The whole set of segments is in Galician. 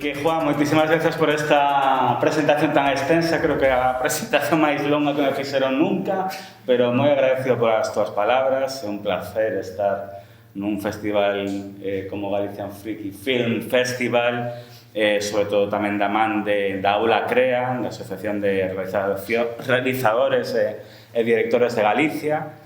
Que, Juan, moitísimas veces por esta presentación tan extensa, creo que a presentación máis longa que me fixeron nunca, pero moi agradecido por as túas palabras, é un placer estar nun festival como Galician Freaky Film Festival, sobre todo tamén da man da Aula CREA, da Asociación de Realizadores e Directores de Galicia.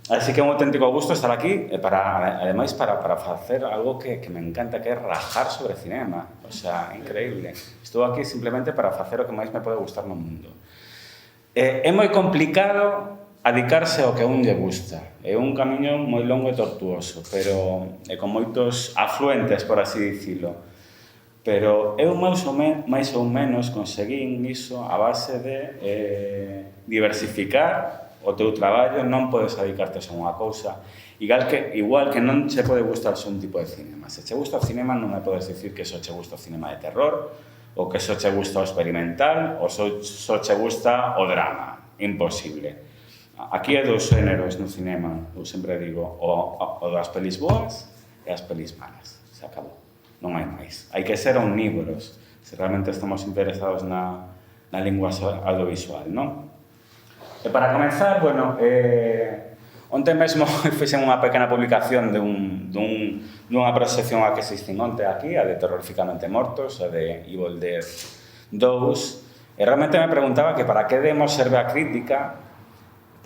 Así que é un auténtico gusto estar aquí, ademais para facer algo que me encanta, que é rajar sobre cinema. O sea, increíble. Estou aquí simplemente para facer o que máis me pode gustar no mundo. É moi complicado adicarse ao que a un lle gusta. É un camiño moi longo e tortuoso, pero con moitos afluentes, por así dicilo. Pero eu máis ou menos conseguín iso a base de diversificar o teu traballo. Non podes dedicarte a unha cousa, igual que non che pode gustar só un tipo de cinema. Se che gusta o cinema, non me podes dicir que só che gusta o cinema de terror, ou que só che gusta o experimental, ou só che gusta o drama. Imposible. Aquí hai dous géneros no cinema, eu sempre digo, o das pelis boas e as pelis malas. Se acabou. Non hai máis. Hai que ser omnívoros, se realmente estamos interesados na lingua audiovisual, non? E para comenzar, bueno, onte mesmo fixen unha pequena publicación dunha proxección a que asistín onte aquí, a de Terroríficamente Mortos, a de Evil Dead 2, e realmente me preguntaba que para que demos serve a crítica,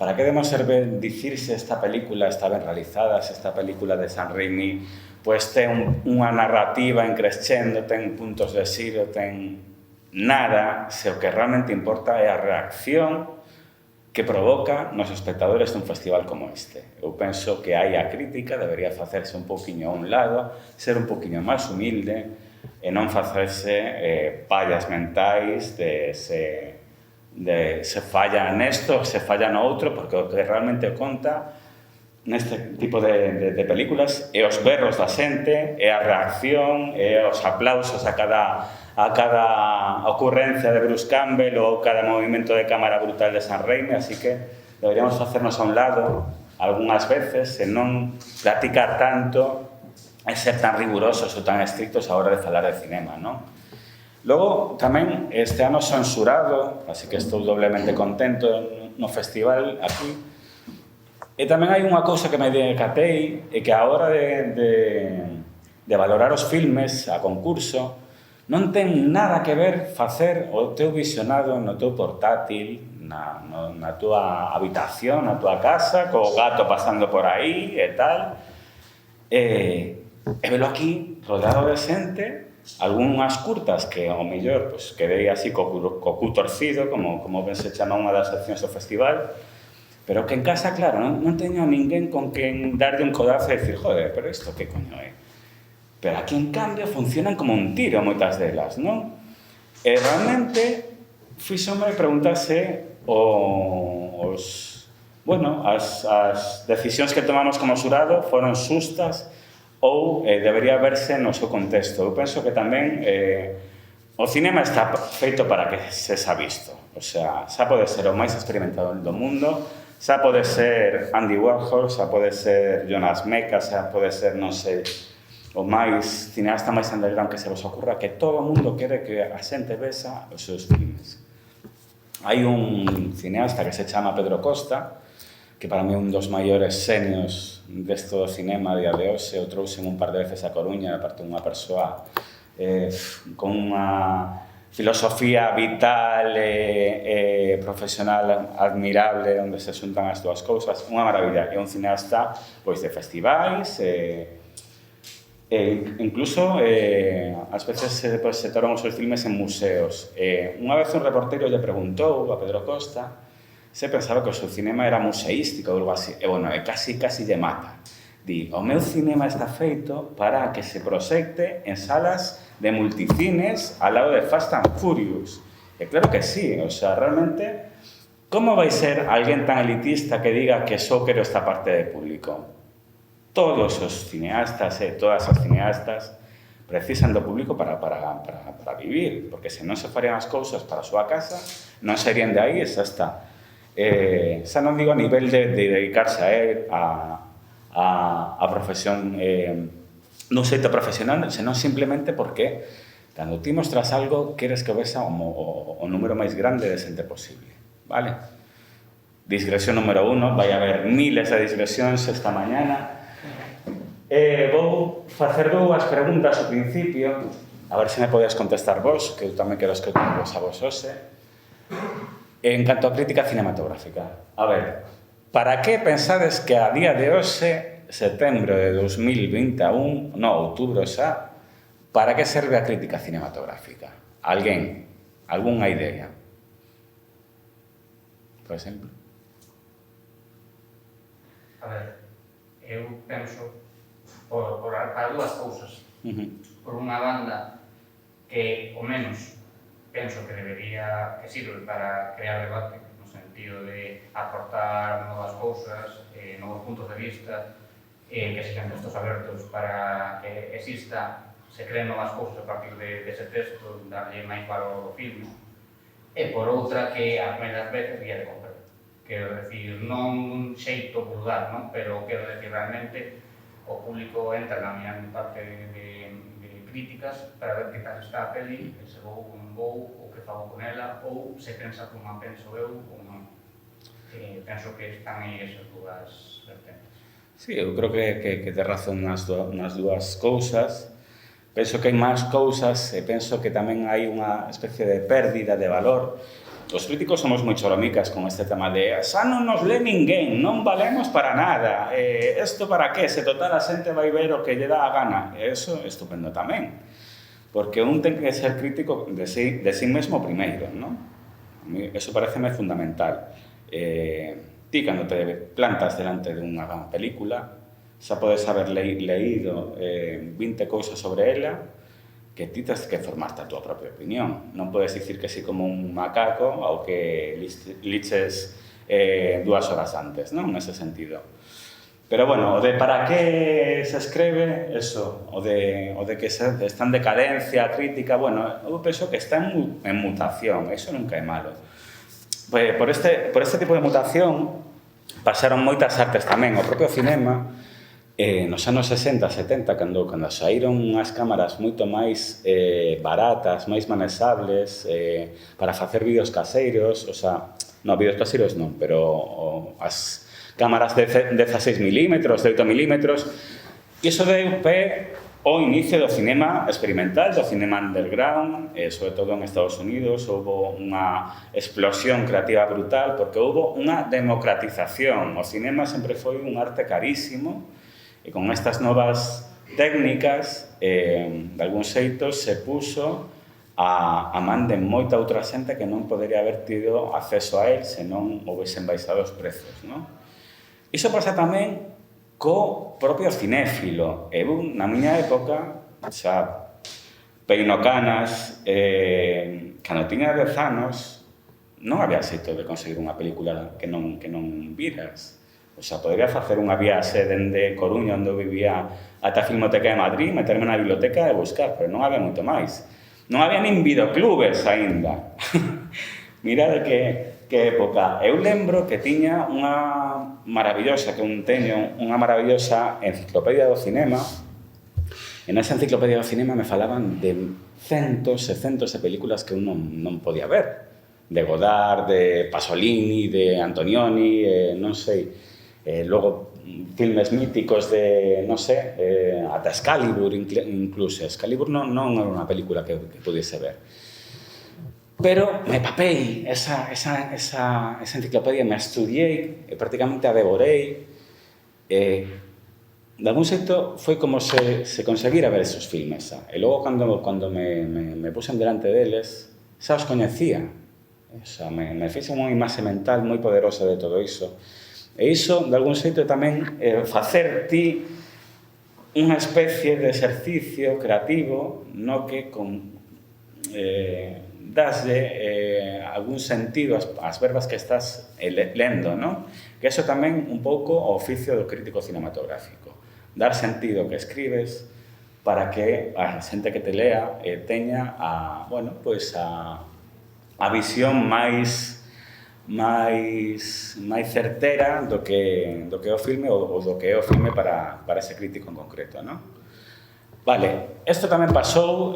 para que demos serve dicir se esta película está ben realizada, se esta película de Sam Raimi pois ten unha narrativa en crescendo, ten puntos de xiro, ten nada, se o que realmente importa é a reacción que provoca nos espectadores dun festival como este. Eu penso que aí a crítica debería facerse un pouquiño a un lado, ser un pouquiño máis humilde e non facerse pallas mentais de se falla nesto, se falla no outro, porque o que realmente conta neste tipo de películas é os berros da xente, é a reacción, é os aplausos a cada ocurrencia de Bruce Campbell ou cada movimento de cámara brutal de Sam Raimi, así que deberíamos facernos a un lado algunhas veces e non platicar tanto e ser tan rigurosos ou tan estrictos a hora de falar de cinema, non? Logo, tamén, este ano censurado, así que estou doblemente contento no festival aquí. E tamén hai unha cousa que me decatei, e que a hora de valorar os filmes a concurso, non ten nada que ver facer o teu visionado no teu portátil, na tua habitación, na tua casa, co gato pasando por aí e tal, e velo aquí, rodeado de xente, algunhas curtas que, ao mellor, pues, quedei así co cu torcido, como ben se chama unha das seccións do festival, pero que en casa, claro, non teño a ninguén con quen darlle un codazo e dicir, joder, pero isto que coño é? Pero aquí, en cambio, funcionan como un tiro moitas delas, non? E realmente, fíxome preguntarse as decisións que tomamos como xurado foron xustas ou debería verse no seu contexto. Eu penso que tamén o cinema está feito para que se xa visto. O sea, xa pode ser o máis experimentado do mundo, xa pode ser Andy Warhol, xa pode ser Jonas Meca, xa pode ser, non sei, o máis cineasta máis underground que se vos ocurra, que todo o mundo quere que a xente vexa os seus filmes. Hai un cineasta que se chama Pedro Costa, que para mí é un dos maiores xenios desto do cinema a día de hoxe. Eu trouxen un par de veces a Coruña, de parte dunha persoa con unha filosofía vital e profesional admirable, onde se xuntan as dúas cousas. Unha maravilla. É un cineasta pois de festivais, incluso ás veces se toran os seus filmes en museos. Unha vez un reportero lle preguntou a Pedro Costa se pensaba que o seu cinema era museístico ou algo así. E, bueno, casi lle mata. Di, o meu cinema está feito para que se proxecte en salas de multicines ao lado de Fast and Furious. E claro que sí, o sea, realmente, como vai ser alguén tan elitista que diga que só quero esta parte de público? Todos os cineastas e todas as cineastas precisan do público para vivir, porque se non se farían as cousas para a súa casa, non serían de aí e xa está. Xa non digo a nivel de dedicarse a él, a profesión, non xeito profesional, senón simplemente porque Cando ti mostras algo, queres que o vexa o número máis grande de xente posible, vale? Digresión número 1, vai haber miles de digresións esta mañana. Vou facer dúas preguntas ao principio, a ver se me podes contestar vos, que eu tamén quero escoitarvos a vos hoxe. En canto a crítica cinematográfica, a ver, para que pensades que a día de hoxe, setembro de 2021, outubro xa, para que serve a crítica cinematográfica? Alguén? Algúnha idea? Por exemplo? A ver, eu penso para dúas cousas. Por unha banda, que o menos penso que debería, que sirve para crear debate, no sentido de aportar novas cousas, novos puntos de vista, que sexan textos abertos para que exista, se creen novas cousas a partir dese texto, darlle máis valor ao filme. E por outra, que as primeiras veces vía de comprar. Quero decir, non un xeito vulgar, non? Pero quero decir, realmente, o público entra na miña parte de críticas para ver que tal está a peli, se vou ou non vou, ou que fago con ela, ou se pensa como a penso eu ou non. Penso que están aí esas dúas vertentes. Sí, eu creo que tes razón nas dúas cousas. Penso que hai máis cousas e penso que tamén hai unha especie de pérdida de valor. Os críticos somos moi choromicas con este tema de xa non nos lé ninguén, non valemos para nada, isto para qué, se total a xente vai ver o que lle dá a gana. Eso é estupendo tamén, porque un ten que ser crítico de sí mesmo primeiro, non? Eso pareceme fundamental. Ti, cando te plantas delante dunha película, xa podes haber leído 20 cousas sobre ela, que ti tens que formarte a túa propia opinión. Non podes dicir que si como un macaco ao que liches 2 horas antes, non? Nese sentido. Pero, bueno, o de para que se escreve, eso, o de que está en decadencia, crítica, bueno, eu penso que está en mutación, eso nunca é malo. Por este tipo de mutación pasaron moitas artes tamén, o propio cinema. Nos anos 60, 70, cando saíron unhas cámaras moito máis baratas, máis manesables, para facer vídeos caseiros, o sea, non, vídeos caseiros non, pero as cámaras de 16 milímetros, de 8 milímetros, iso deu pé ao inicio do cinema experimental, do cinema underground, sobre todo en Estados Unidos, houve unha explosión creativa brutal, porque houve unha democratización. O cinema sempre foi un arte carísimo, e con estas novas técnicas, de algún xeito, se puxo a man de moita outra xente que non podería haber tido acceso a él se non houvesen baixado os prezos, non? Iso pasa tamén co propio cinéfilo. Eu, na miña época, xa peino canas, cando tiña 10 anos, non había xeito de conseguir unha película que non viras. O sea, podría facer unha viaxe dende Coruña, onde eu vivía, ata a Filmoteca de Madrid, meterme na biblioteca e buscar, pero non había moito máis. Non había nin videoclubes aínda. Mira de que época. Eu lembro que tiña unha maravillosa, que un teño, unha maravillosa enciclopedia do cinema. E nesa enciclopedia do cinema me falaban de centos e centos de películas que eu non podía ver. De Godard, de Pasolini, de Antonioni, non sei. Logo, filmes míticos de, non sei, ata Excalibur incluso. Excalibur non era unha película que pudiese ver. Pero me papei esa enciclopedia, me estudiei, prácticamente a devorei. De algún xeito foi como se conseguira ver esos filmes. E logo, cando me puxen delante deles, xa os coñecía. Me fixe unha imaxe mental moi poderosa de todo iso. E iso, de algún xeito, tamén facer ti unha especie de exercicio creativo no que daslle algún sentido ás verbas que estás lendo, non? Que iso tamén un pouco o oficio do crítico cinematográfico. Dar sentido ao que escribes para que a xente que te lea teña a visión máis certera do que é o filme ou do que é o filme para ese crítico en concreto, non? Vale, isto tamén pasou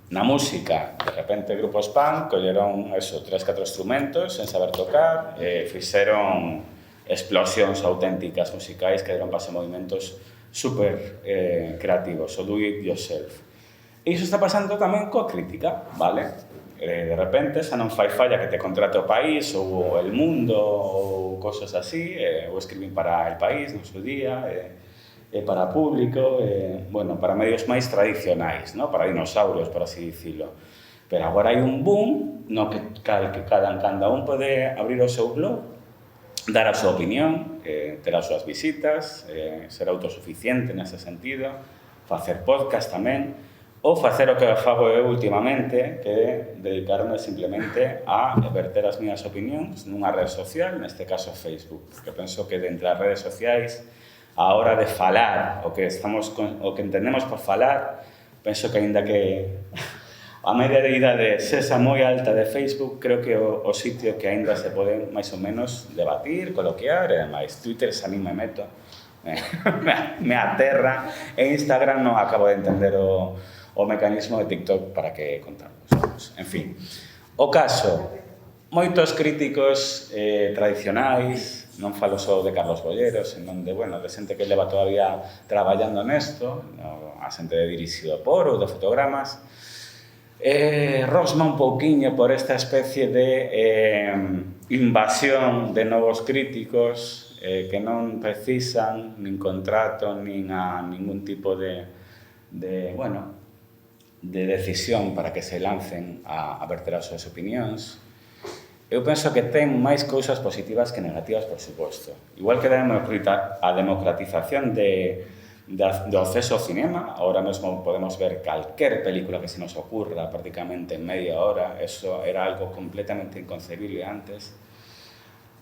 na música. De repente, grupos punk colleron eso, 3-4 instrumentos sen saber tocar, fixeron explosións auténticas musicais que deron paso a movimentos super creativos, o do it yourself. E iso está pasando tamén coa crítica, vale? De repente, xa non fai falla que te contrate o País ou El Mundo ou cosas así, ou escribín para El País no seu día, para público, bueno, para medios máis tradicionais, ¿no? Para dinosaurios, por así dicilo. Pero agora hai un boom no que cada un pode abrir o seu blog, dar a súa opinión, ter as súas visitas, ser autosuficiente nese sentido, facer podcast tamén, ou facer o que fago eu últimamente, que é dedicarme simplemente a verter as miñas opinións nunha rede social, neste caso Facebook, porque penso que dentre as redes sociais, a hora de falar, o que entendemos por falar, penso que aínda que a media de idade sexa moi alta de Facebook, creo que o sitio que aínda se pode máis ou menos debatir, coloquiar, e ademais Twitter xa nin me meto, me aterra, e Instagram non acabo de entender o mecanismo de TikTok para que contamos. En fin, o caso, moitos críticos tradicionais, non falo só de Carlos Bollero, senón de xente que leva todavía traballando nesto, a xente de Dirixido por ou de Fotogramas, rosma un pouquiño por esta especie de invasión de novos críticos que non precisan nin contrato, nin a ningún tipo de decisión para que se lancen a verter as súas opinións. Eu penso que ten máis cousas positivas que negativas, por suposto. Igual que a democratización do acceso ao cinema, ahora mesmo podemos ver calquer película que se nos ocurra prácticamente en media hora, eso era algo completamente inconcebible antes.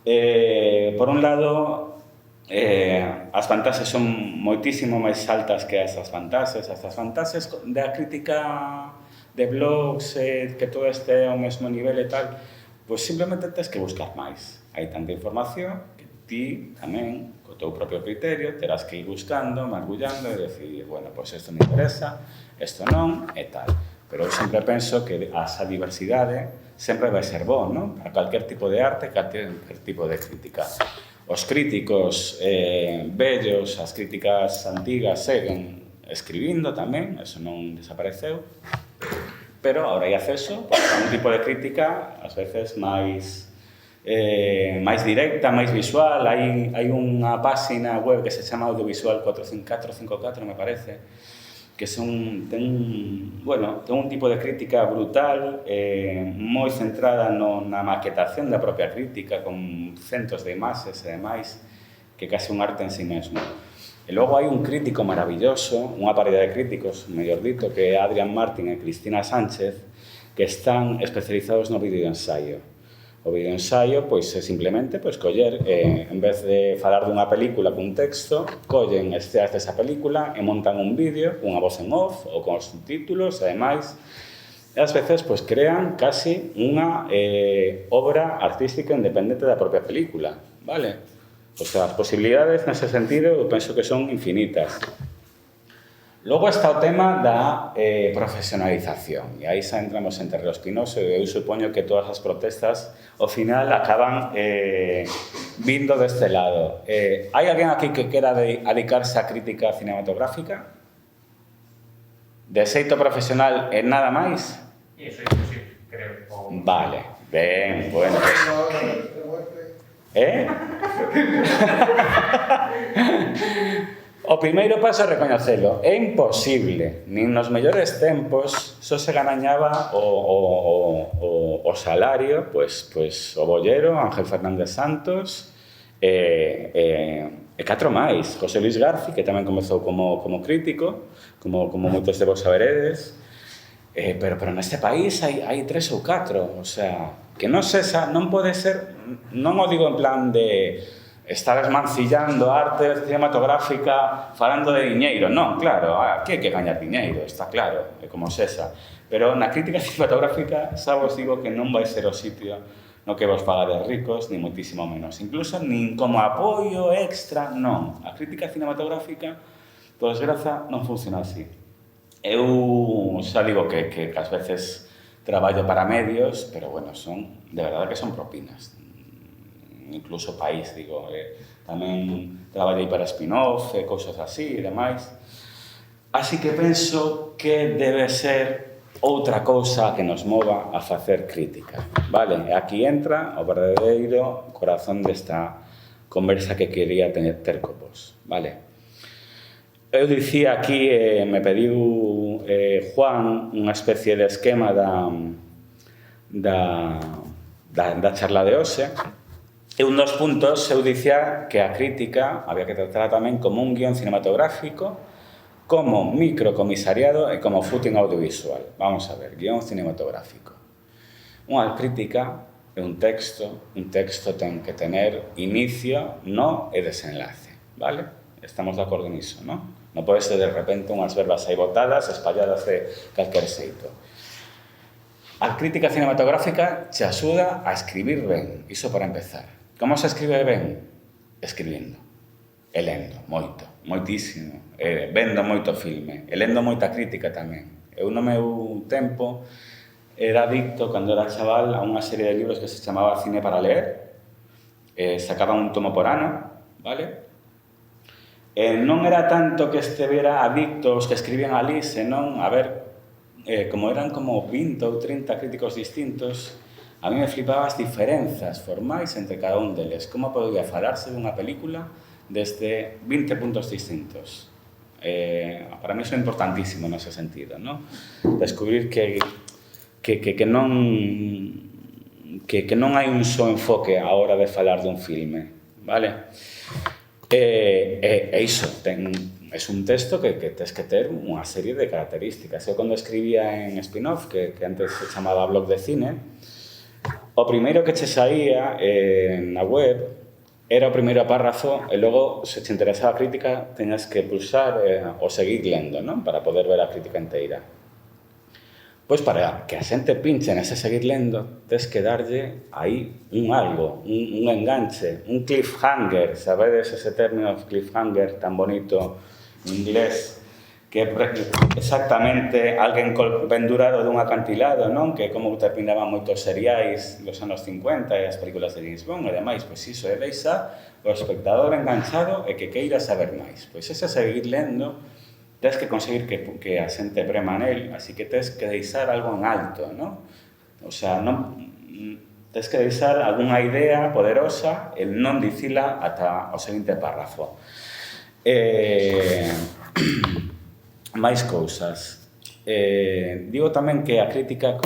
Por un lado, as vantaxes son moitísimo máis altas que as vantaxes da crítica de blogs, que todo este ao mesmo nivel e tal, pois simplemente tens que buscar máis. Hai tanta información que ti tamén, co teu propio criterio, terás que ir buscando, mergullando e decidir, bueno, pois isto me interesa, isto non, e tal. Pero eu sempre penso que esa diversidade sempre vai ser bo, non? Para calquer tipo de arte, calquer tipo de crítica. Os críticos vellos, as críticas antigas, seguen escribindo tamén, eso non desapareceu, pero ahora hai acceso a un tipo de crítica, ás veces máis directa, máis visual. Hai unha páxina web que se chama Audiovisual 454, me parece, que ten un tipo de crítica brutal, moi centrada na maquetación da propia crítica, con centos de imaxes e demais, que case un arte en si mesmo. E logo hai un crítico maravilloso, unha parella de críticos, mellor dito, que é Adrián Martín e Cristina Sánchez, que están especializados no videoensaio. O videoensaio, pois, é simplemente coller, en vez de falar dunha película cun texto, collen escenas desa película e montan un vídeo, unha voz en off, ou con subtítulos, e demais, e ás veces, crean casi unha obra artística independente da propia película, vale? O sea, as posibilidades nese sentido eu penso que son infinitas. Logo está o tema da profesionalización, e aí xa entramos en terreo espinoso, e eu supoño que todas as protestas ao final acaban vindo deste lado. Hai alguén aquí que quera dedicarse á crítica cinematográfica? De xeito profesional e nada máis? Iso é imposible, creo. Vale, ben, bueno. O primeiro paso é recoñecelo. É imposible. Nin nos mellores tempos só se ganañaba o salario, o Bollero, Ángel Fernández Santos e catro máis. José Luis Garci, que tamén comezou como crítico, como moitos de vos saberedes. Pero neste país hai 3 ou 4, o sea, que non pode ser, non o digo en plan de estar esmancillando a arte cinematográfica falando de diñeiro, non, claro, aquí hai que gañar diñeiro, está claro, é como sesa, pero na crítica cinematográfica xa vos digo que non vai ser o sitio no que vos pagades ricos, ni moitísimo menos, incluso nin como apoio extra, non, a crítica cinematográfica por desgraza, non funciona así. Eu xa digo que ás veces traballo para medios, pero bueno, son, de verdade que son propinas. Incluso país, digo, tamén traballei para spin-off, cousas así e demais. Así que penso que debe ser outra cousa que nos mova a facer crítica, vale? E aquí entra o verdadeiro corazón desta conversa que quería ter con vos, vale? Eu dicía aquí, me pediu Juan unha especie de esquema da charla de hoxe. E un dos puntos eu dicía que a crítica había que tratar tamén como un guión cinematográfico, como microcomisariado e como footing audiovisual. Vamos a ver, guión cinematográfico. Unha crítica é un texto ten que tener inicio, no e desenlace, vale? Estamos de acordo niso, non? Non pode ser de repente unhas verbas aí botadas, espalladas de calquer xeito. A crítica cinematográfica te axuda a escribir ben, iso para empezar. Como se escribe ben? Escribindo. E lendo, moito, moitísimo. Vendo moito filme. E lendo moita crítica tamén. Eu no meu tempo era adicto, cando era chaval, a unha serie de libros que se chamaba Cine para Leer. Sacaban un tomo por ano, vale? Non era tanto que estevera adicto os que escribían ali, senón, a ver, como eran como 20 ou 30 críticos distintos, a mí me flipaba as diferenzas formais entre cada un deles. Como podía falarse dunha película desde 20 puntos distintos. Para mí iso é importantísimo nese sentido, non? Descubrir que non hai un só enfoque a hora de falar dun filme, vale? E iso, é un texto que tes que ter unha serie de características. Eu, cando escribía en spin-off, que antes se chamaba blog de cine, o primeiro que che saía na web era o primeiro párrafo e logo, se te interesaba a crítica, teñas que pulsar o seguir lendo, non? Para poder ver a crítica inteira. Pois para que a xente pinche nese seguir lendo, tes que darlle aí un algo, un enganche, un cliffhanger. Sabedes ese término cliffhanger tan bonito en inglés, que é exactamente alguén pendurado dun acantilado, non? Que é como terminaban moitos seriais dos anos 50 e as películas de James Bond e demais. Pois iso é deixar o espectador enganchado e que queira saber máis. Pois ese seguir lendo, tens que conseguir que a xente brema nel, así que tens que deixar algo en alto, non? O sea, tens que deixar algunha idea poderosa e non dicila ata o seguinte párrafo. Máis cousas. Digo tamén que a crítica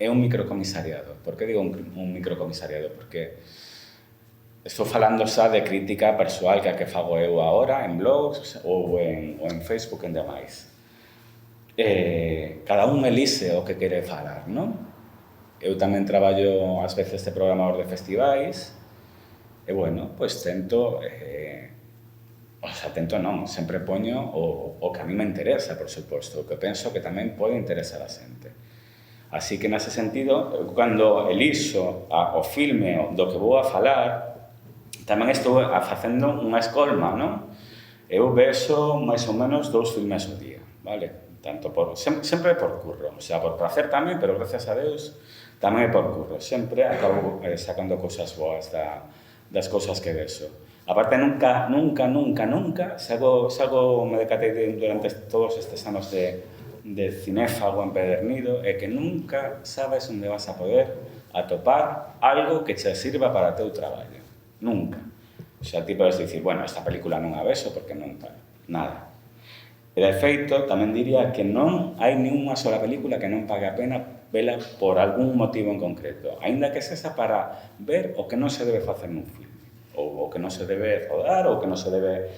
é un microcomisariado. Por que digo un microcomisariado? Porque estou falando xa de crítica persoal que a que fago eu agora en blogs ou en Facebook e demais. Cada un elixe o que quere falar, non? Eu tamén traballo ás veces de programador de festivais e, bueno, pois tento... sempre poño o que a mí me interesa, por suposto, o que penso que tamén pode interesar a xente. Así que, nese sentido, cando elixo o filme do que vou a falar, tamén estou facendo unha escolma, non? Eu vexo máis ou menos 2 filmes ao día, vale? Sempre por curro, o sea, por placer tamén, pero gracias a Deus tamén é por curro. Sempre acabo sacando cousas boas das cousas que vexo. Aparte, nunca me decatei durante todos estes anos de cinéfago empedernido, é que nunca sabes onde vas a poder atopar algo que che sirva para o teu traballo. Nunca. O sea, ti podes dicir, bueno, esta película non a vexo porque non tal. Nada. E, de feito, tamén diría que non hai ninguna sola película que non pague a pena vela por algún motivo en concreto. Aínda que sexa para ver o que non se debe facer nun filme. Ou o que non se debe rodar, ou o que non se debe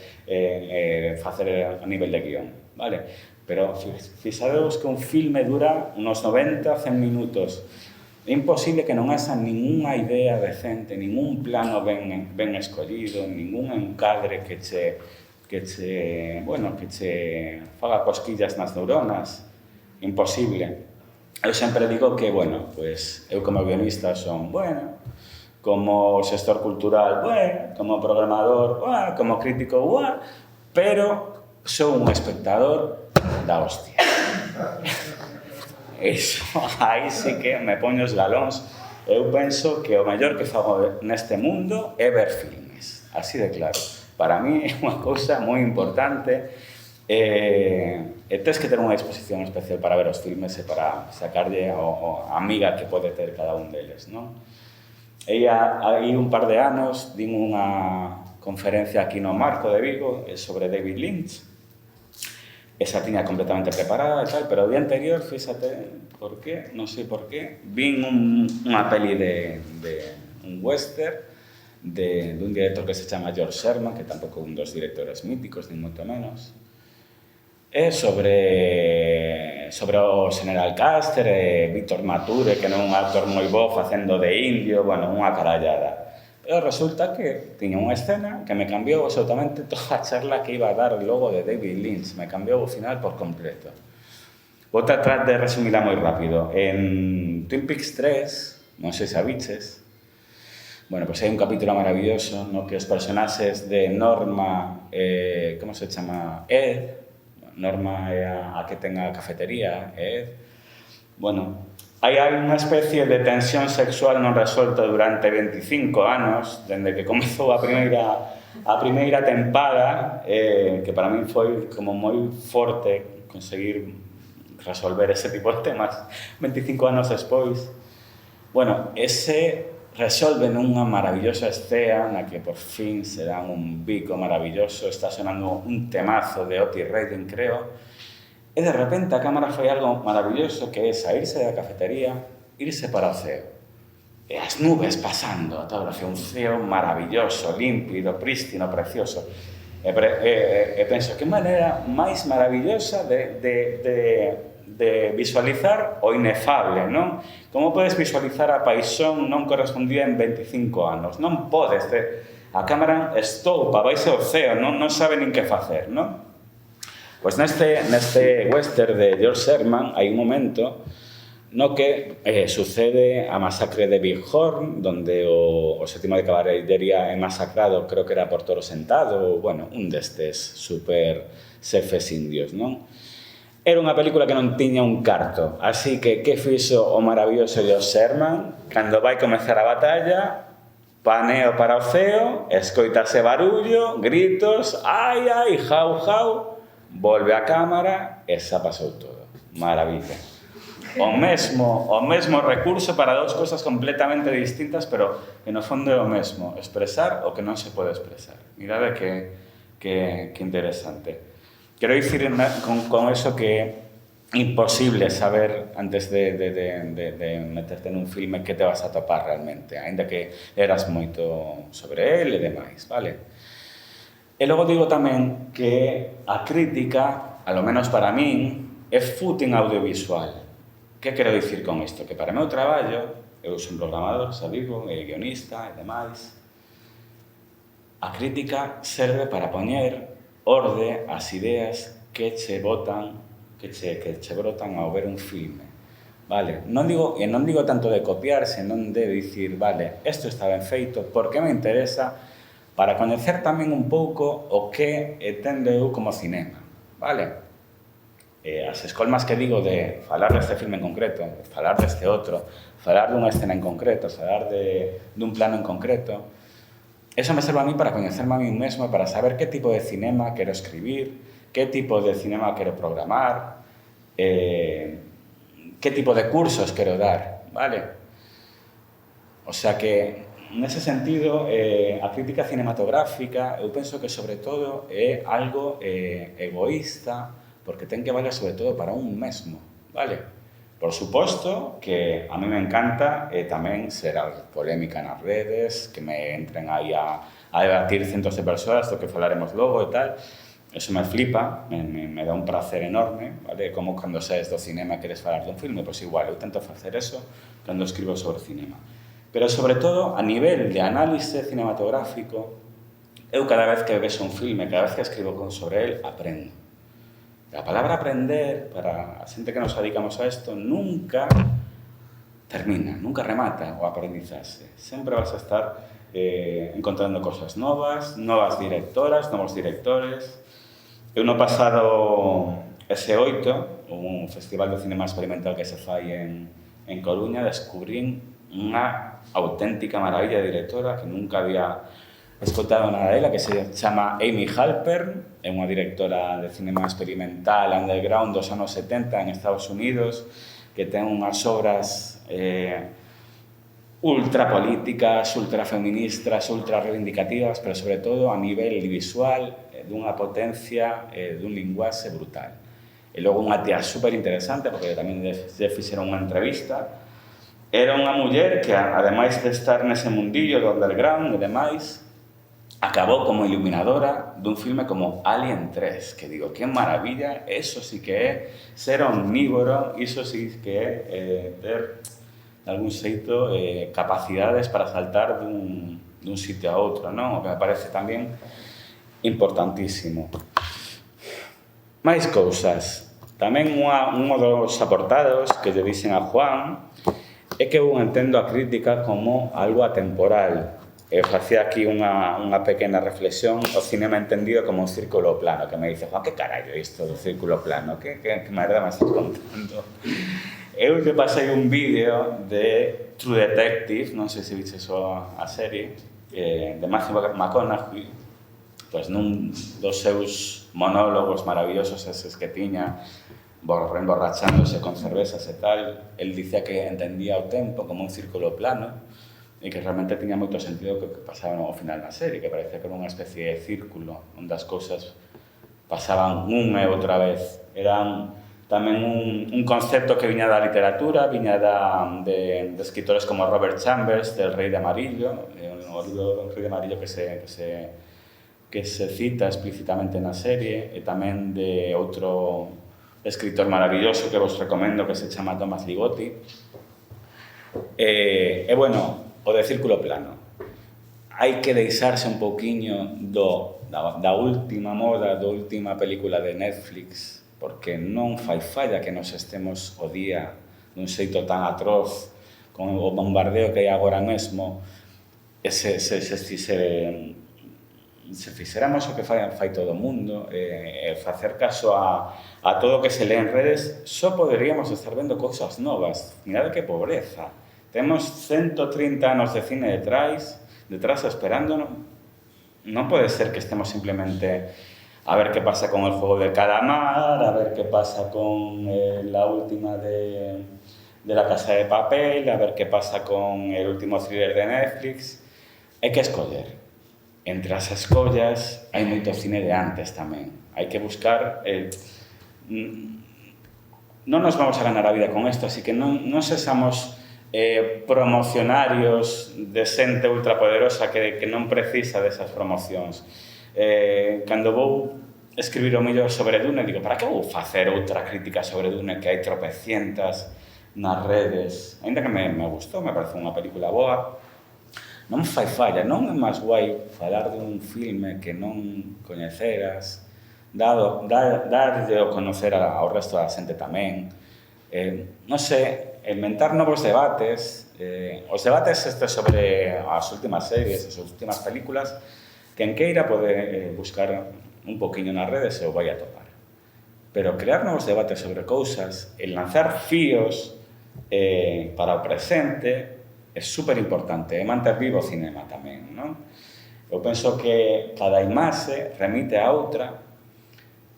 facer a nivel de guión. Vale? Pero fixadeos que un filme dura unos 90-100 minutos. É imposible que non haxa ninguna idea decente, ningún plano ben escollido, ningún encadre que che faga cosquillas nas neuronas. Imposible. Eu sempre digo que, bueno, pues, eu como guionista son, bueno, como xestor cultural, bueno, como programador, como crítico, pero sou un espectador da hostia. Iso, aí sí que me poño os galóns. Eu penso que o mellor que fago neste mundo é ver filmes, así de claro. Para mí é unha cousa moi importante e tes que ter unha disposición especial para ver os filmes e para sacarlle a amiga que pode ter cada un deles, non? Hai un par de anos din unha conferencia aquí no Marco de Vigo sobre David Lynch. Esa tiña completamente preparada e tal, pero o día anterior, fíxate, por qué, non sei por qué, vin unha peli de un western dun director que se chama George Sherman, que tampouco é un dos directores míticos, ni moito menos. É sobre o General Custer e Víctor Mature, que non é un actor moi bo facendo de indio, bueno, unha carallada. Pero resulta que tiña unha escena que me cambiou absolutamente toda a charla que iba a dar logo de David Lynch. Me cambiou o final por completo. Vou tratar de resumila moi rápido. En Twin Peaks 3, non sei se a viches, bueno, pois hai un capítulo maravilloso no que os personaxes de Norma, como se chama? Ed. Norma é a que ten a cafetería, Ed. Bueno, hai unha especie de tensión sexual non resolta durante 25 anos, dende que comezou a primeira tempada, que para min foi como moi forte conseguir resolver ese tipo de temas 25 anos despois. Bueno, ese resolve nunha maravillosa escena na que por fin se dan un bico maravilloso, está sonando un temazo de Otis Redding, creo. E de repente a cámara fai algo maravilloso que é saírse da cafetería, irse para o ceo. E as nubes pasando, todo hacia un ceo maravilloso, límpido, prístino, precioso. E penso, que maneira máis maravillosa de visualizar o inefable, non? Como podes visualizar a paixón non correspondida en 25 anos? Non podes. A cámara estoupa, vais ao ceo, non sabe nin que facer, non? Pois neste western de George Sherman hai un momento no que sucede a masacre de Bighorn, donde o sétimo de caballería é masacrado, creo que era por Toro Sentado, bueno, un destes super xefes indios, non? Era unha película que non tiña un carto, así que fixo o maravilloso George Sherman? Cando vai comezar a batalla, paneo para o ceo, escoitase barullo, gritos, ai, ai, jau, jau, volve a cámara e xa pasou todo. Maravilla. O mesmo recurso para dous cosas completamente distintas, pero que no fondo é o mesmo, expresar o que non se pode expresar. Mirade que interesante. Quero dicir con eso que é imposible saber antes de meterte nun filme que te vas a topar realmente, aínda que eras moito sobre ele e demais, vale? E logo digo tamén que a crítica, alo menos para min, é footing audiovisual. Que quero dicir con isto? Que para o meu traballo, eu sou un programador, xa digo, e guionista e demais, a crítica serve para poñer orde ás ideas que che brotan ao ver un filme. Vale? Non digo tanto de copiar, senón de dicir, vale, isto está ben feito, porque me interesa, para coñecer tamén un pouco o que entendo eu como cinema, vale? As escolmas que digo de falar deste filme en concreto, falar deste outro, falar dunha escena en concreto, falar dun plano en concreto, eso me serve a mí para coñecerme a mí mesmo e para saber que tipo de cinema quero escribir, que tipo de cinema quero programar, que tipo de cursos quero dar, vale? O sea que, nese sentido, a crítica cinematográfica, eu penso que, sobre todo, é algo egoísta, porque ten que valer, sobre todo, para un mesmo, vale? Por suposto que a mí me encanta tamén ser polémica nas redes, que me entren aí a debatir centos de persoas, do que falaremos logo e tal. Eso me flipa, me dá un placer enorme, vale? Como cando saes do cinema e queres falar dun filme, pois igual, eu tento facer eso cando escribo sobre cinema. Pero, sobre todo, a nivel de análise cinematográfico, eu cada vez que vexo un filme, cada vez que escribo sobre el, aprendo. A palabra aprender, para a xente que nos dedicamos a isto, nunca termina, nunca remata o aprendizaxe. Sempre vas a estar encontrando cosas novas, novas directoras, novos directores. Eu no pasado S8, un festival de cinema experimental que se fai en Coruña, descubrín unha auténtica maravilla de directora que nunca había escoitado nada dela, que se chama Amy Halpern, é unha directora de cinema experimental underground dos anos 70 en Estados Unidos, que ten unhas obras ultrapolíticas, ultrafeministas, ultrarreivindicativas, pero sobre todo a nivel visual, dunha potencia, dun linguaxe brutal. E logo unha tía super interesante, porque tamén se fixeron unha entrevista. Era unha muller que, ademais de estar nese mundillo do underground e demais, acabou como iluminadora dun filme como Alien 3, que digo, que maravilla, eso sí que é ser omnívoro, iso sí que é ter, de algún xeito, capacidades para saltar dun sitio a outro, non? O que me parece tamén importantísimo. Máis cousas. Tamén un dos aportados que lle dixen a Juan é que eu entendo a crítica como algo atemporal. Eu facía aquí unha pequena reflexión, o cinema entendido como un círculo plano, que me dice, Juan, que carallo isto do círculo plano? Que merda me estás contando? Eu te pasei un vídeo de True Detective, non sei se viches a serie, de Matthew McConaughey, pois nun dos seus monólogos maravillosos eses que tiña, emborrachándose con cervezas e tal, el dicía que entendía o tempo como un círculo plano e que realmente tiña moito sentido o que pasaba ao final da serie, que parecía que era unha especie de círculo onde as cousas pasaban unha e outra vez. Eran tamén un concepto que viña da literatura, viña de escritores como Robert Chambers, del Rei de Amarillo, o libro do Rei de Amarillo que se cita explícitamente na serie, e tamén de outro escritor maravilloso que vos recomendo, que se chama Thomas Ligotti. E bueno, o de círculo plano. Hai que deixarse un pouquiño da última moda, da última película de Netflix, porque non fai falla que nos estemos o día dun xeito tan atroz, con o bombardeo que hai agora mesmo, e se fixéramos o que fai todo o mundo, e facer caso a todo o que se lee en redes, só poderíamos estar vendo cousas novas. Mirade que pobreza. Temos 130 anos de cine detrás esperándonos. Non pode ser que estemos simplemente a ver qué pasa con el juego de calamar, a ver qué pasa con la última de La Casa de Papel, a ver qué pasa con el último thriller de Netflix. Hai que escoller. Entre as escollas hai moito cine de antes tamén. Hai que buscar... non nos vamos a ganar a vida con isto, así que non sexamos promocionarios de xente ultrapoderosa que non precisa desas promocións. Cando vou escribir o mellor sobre Dune, digo, para que vou facer outra crítica sobre Dune que hai tropecientas nas redes? Ainda que me gustou, me parece unha película boa, non fai falla, non é máis guai falar dun filme que non coñeceras, darlle o conocer ao resto da xente tamén. Non sei, inventar novos debates, os debates estes sobre as últimas series, as últimas películas, quen queira pode buscar un poquinho nas redes e o vai a topar. Pero crear novos debates sobre cousas e lanzar fíos para o presente é super importante, é manter vivo o cinema tamén, non? Eu penso que cada imaxe remite a outra,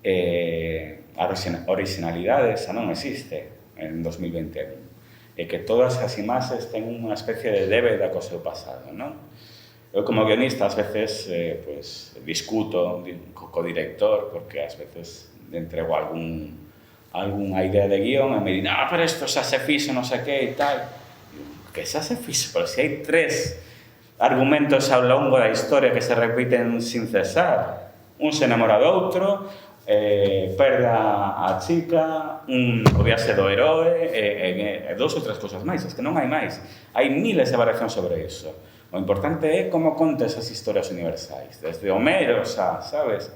a originalidade xa non existe en 2021, e que todas as imaxes ten unha especie de débeda co seu pasado, non? Eu como guionista ás veces pues, discuto co director porque ás veces entrego algunha idea de guión e me di, pero isto xa se fixo, non sei que e tal. Que xa se fixo, pero se hai 3 argumentos ao longo da historia que se repiten sin cesar. Un se enamora do outro, perda a chica, o viaxe do heroe, e 2 ou 3 cousas máis. Es que non hai máis. Hai miles de variacións sobre iso. O importante é como conta esas historias universais, desde Homero, sabes?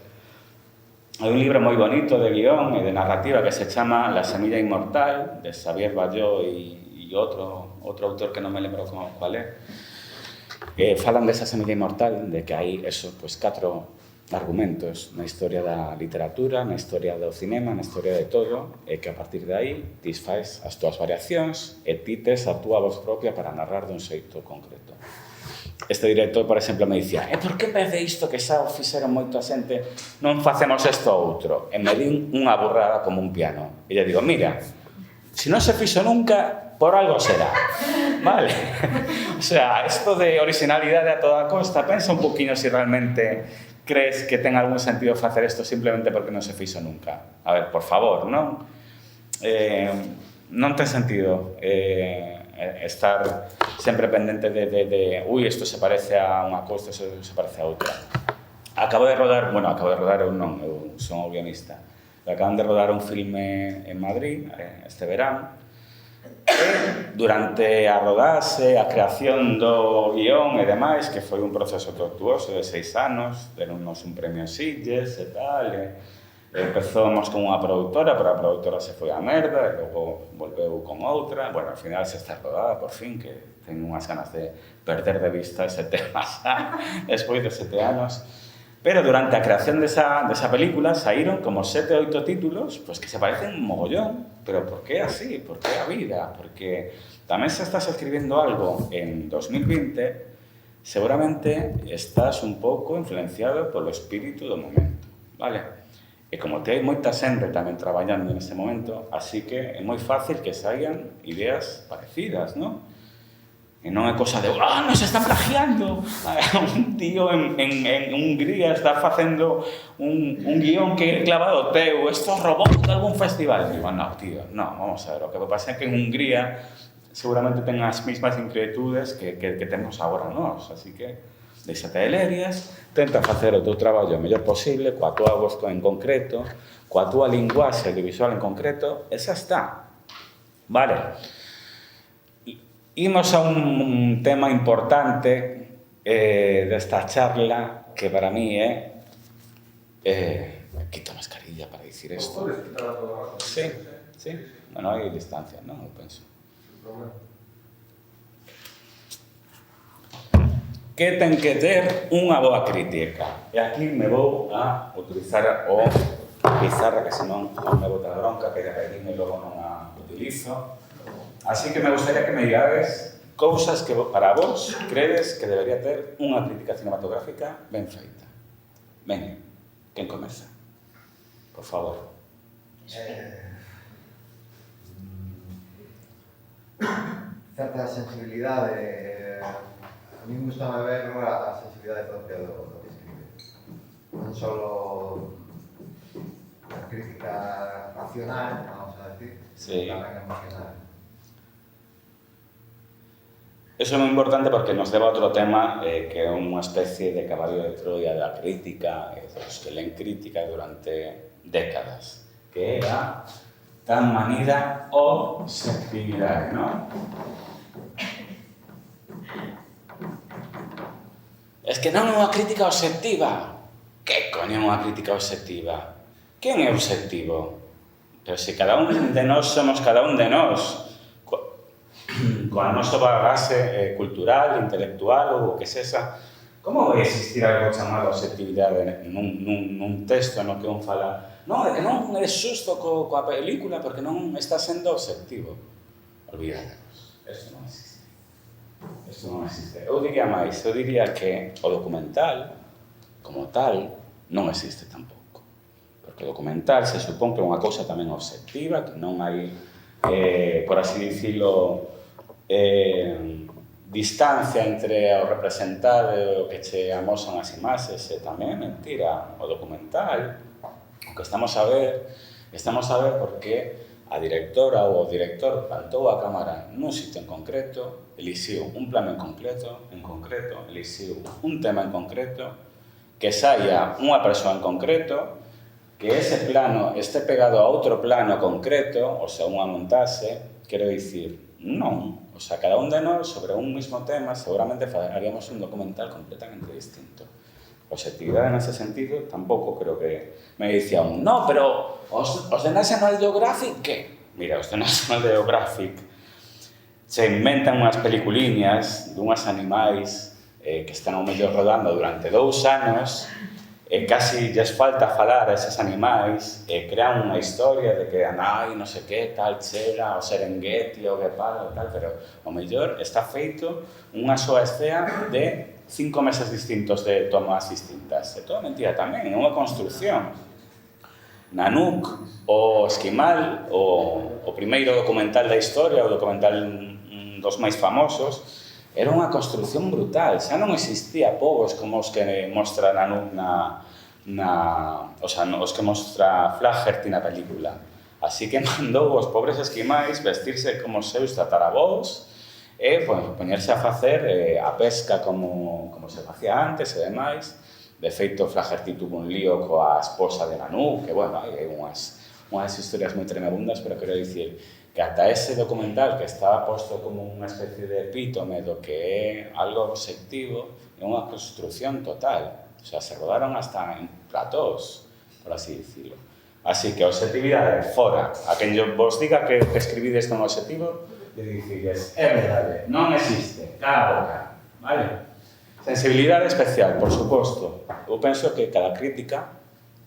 Hai un libro moi bonito de guión e de narrativa que se chama La semilla inmortal, de Xavier Balló e outro autor que non me lembro cuál é. Falan desa semilla inmortal, de que hai eso, pues, 4 argumentos na historia da literatura, na historia do cinema, na historia de todo, e que a partir de aí ti fais as túas variacións e ti tes a túa voz propia para narrar dun xeito concreto. Este director, por exemplo, me dicía por que en vez de isto que xa o fixeron moita xente non facemos isto outro? E me din unha burrada como un piano. E lle digo, mira, se non se fixo nunca, por algo será. Vale? O sea, isto de originalidade a toda costa, pensa un poquinho se realmente crees que ten algún sentido facer isto simplemente porque non se fixo nunca. A ver, por favor, non? Non ten sentido estar sempre pendente de isto se parece a unha cousa, isto se parece a outra. Acabo de rodar, eu non, eu son o guionista. Acaban de rodar un filme en Madrid este verán. Durante a rodaxe, a creación do guión e demais, que foi un proceso tortuoso de 6 anos, deronnos un premio en Sitges e tal, empezamos con unha productora, pero a productora se foi a merda, e logo volveu con outra, bueno, al final se está rodada, por fin, que teño unhas ganas de perder de vista ese tema xa, despois de 7 anos. Pero durante a creación desa película saíron como 7 ou 8 títulos pues que se parecen un mogollón. Pero por que así? Por que a vida? Porque tamén se estás escribindo algo en 2020, seguramente estás un pouco influenciado polo espírito do momento, vale? E como te hai moita xente tamén traballando neste momento, así que é moi fácil que saian ideas parecidas, non? E non é cosa de, nos están plagiando. Un tío en Hungría está facendo un guión que é clavado teu, esto é robot de algún festival. Digo, no, tío, no, vamos a ver, o que pasa é que en Hungría seguramente ten as mismas inquietudes que temos agora nós, así que deixate de lerias, tenta facer o teu traballo o mellor posible, coa túa voz en concreto, coa túa linguaxe audiovisual en concreto, e xa está. Vale. Imos a un tema importante desta charla que para mí é... quito a mascarilla para dicir isto. Sí, sí. Bueno, hai distancia, non? Eu penso. Que ten que ter unha boa crítica. E aquí me vou a utilizar o pizarra, que senón non me bota bronca, que de repente logo non a utilizo. Así que me gustaría que me digades cousas que para vos credes que debería ter unha crítica cinematográfica ben feita. Veña, quen comeza? Por favor. Certa sensibilidade, a mí me gusta ver a sensibilidade propia do que escribe. Non só a crítica racional, vamos a decir, sí, tamén emocional. Eso é moi importante porque nos leva a outro tema que é unha especie de caballo de Troia da crítica, dos que len crítica durante décadas, que é a tan manida objetividade, non? Es que non é unha crítica obxectiva. Que coño é unha crítica obxectiva? Quen é obxectivo? Pero se cada un de nós somos cada un de nós, coa nosa bagaxe cultural, intelectual ou o que sexa, como vai existir algo chamado obxectividade nun texto no que un fala non, é que non é xusto coa película porque non está sendo obxectivo? Olvidademos, eso non existe. Eso non existe. Eu diría máis, eu diría que o documental, como tal, non existe tampouco. Porque o documental se supón que é unha cousa tamén obxectiva, que non hai, por así dicilo, distancia entre o representado e o que che amosan as imaxes, e tamén é mentira. O documental, o que estamos a ver porque a directora ou o director plantou a cámara nun sitio en concreto, elixiu un plano en concreto, elixiu un tema en concreto, que saia unha persoa en concreto, que ese plano este pegado a outro plano concreto, o sea, unha montaxe, quero dicir, non. O sea, cada un de nós, sobre un mismo tema, seguramente haríamos un documental completamente distinto. Objetividade nese sentido, tampouco creo que me dicía no, pero os de National Geographic, que? Mira, os de National Geographic se inventan unhas peliculiñas dunhas animais que están ao mellor rodando durante 2 anos casi lles falta falar a eses animais e crean unha historia de que a nai, non sei que, tal, chega, o Serengeti, o Guepardo, tal, pero o mellor está feito unha soa escena de 5 meses distintos de tomas distintas. É toda mentira tamén, é unha construcción. Nanook, o Esquimal, o primeiro documental da historia, o documental dos máis famosos, era unha construcción brutal, xa non existía povos como os que mostra Nanook os que mostra Flaherty na película. Así que mandou os pobres esquimais vestirse como os seus tataravós e poñerse a facer a pesca como se facía antes e demais. De feito, Flaherty tuvo un lío coa esposa de Nanook, que, bueno, hai unhas historias moi tremebundas, pero quero dicir que ata ese documental que estaba posto como unha especie de epítome do que é algo obxectivo é unha construcción total. O sea, se rodaron hasta en platós, por así dicirlo. Así que obxectividade, fora. A quen vos diga que escribides con obxectivo, e dicirles, é verdade, non existe, cala a boca, vale? Sensibilidade especial, por suposto. Eu penso que cada crítica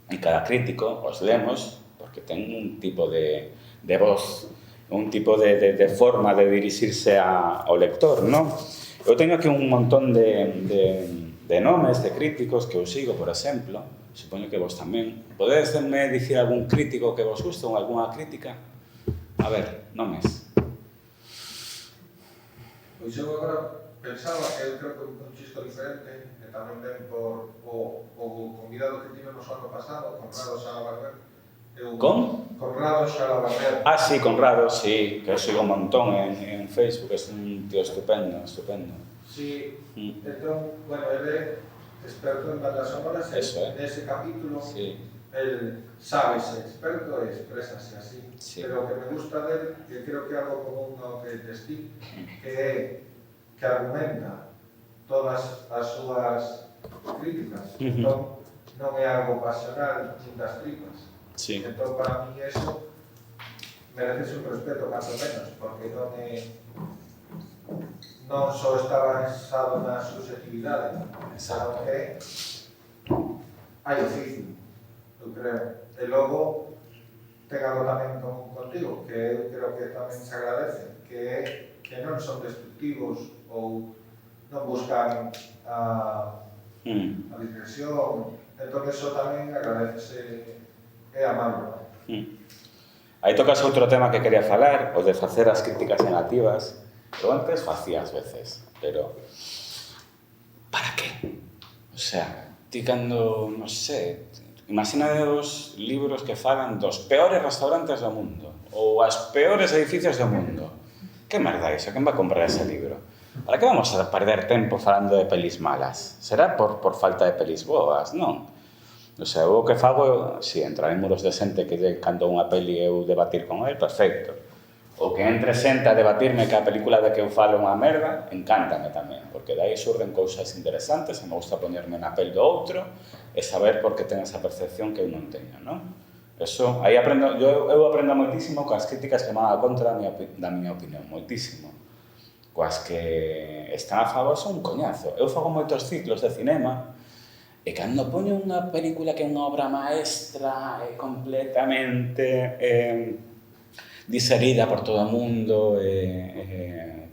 e cada crítico os lemos porque ten un tipo de voz, un tipo de forma de dirixirse ao lector, non? Eu teño aquí un montón de nomes de críticos que eu sigo, por exemplo, supoño que vos tamén. Podedesme dicir algún crítico que vos guste ou algunha crítica? A ver, nomes. Pois eu agora pensaba que eu creo que un chisto diferente, que tamén ven por o convidado que tivemos o ano pasado, Conrado Xalabarber. Conrado Xalabarber. Ah, sí, Conrado, sí, que eu sigo un montón en Facebook, é un tío estupendo, estupendo. Sí, entón, bueno, ele é experto en bandas sonoras, nese capítulo, sí. El sabe ser experto e exprésase así, sí. Pero o que me gusta del, que creo que é algo común ao que testí, que é que argumenta todas as súas críticas, entón non é algo pasional nin das tripas. Sí. Entón, para mí, eso merece un respeto, canto menos, porque non só está basado na subjetividade, senón que hai oficio, eu creo. E logo, ten algo tamén contigo, que eu creo que tamén se agradece, que é que non son destructivos ou non buscan a digresión. Entón, eso tamén agradecese. É amable. Aí tocas outro tema que quería falar, o de facer as críticas negativas. Eu antes facía as veces, pero para qué? O sea, ti cando, non sei, imagina os libros que falan dos peores restaurantes do mundo ou as peores edificios do mundo. Que merda iso? Quen va a comprar ese libro? Para que vamos a perder tempo falando de pelis malas? Será por falta de pelis boas, non? O sea, o que fago, si entrar en muros de xente que cando unha peli eu debatir con el, perfecto. O que entre xente a debatirme que a película de que eu falo unha merda, encántame tamén, porque dai surden cousas interesantes e me gusta poñerme na pel do outro e saber por que ten esa percepción que eu non teño, non? Eso, aí aprendo, eu aprendo moitísimo coas críticas que van a contra da miña opinión, moitísimo. Coas que están a favor son un coñazo. Eu fago moitos ciclos de cinema. E cando poño unha película que é unha obra maestra completamente diserida por todo o mundo,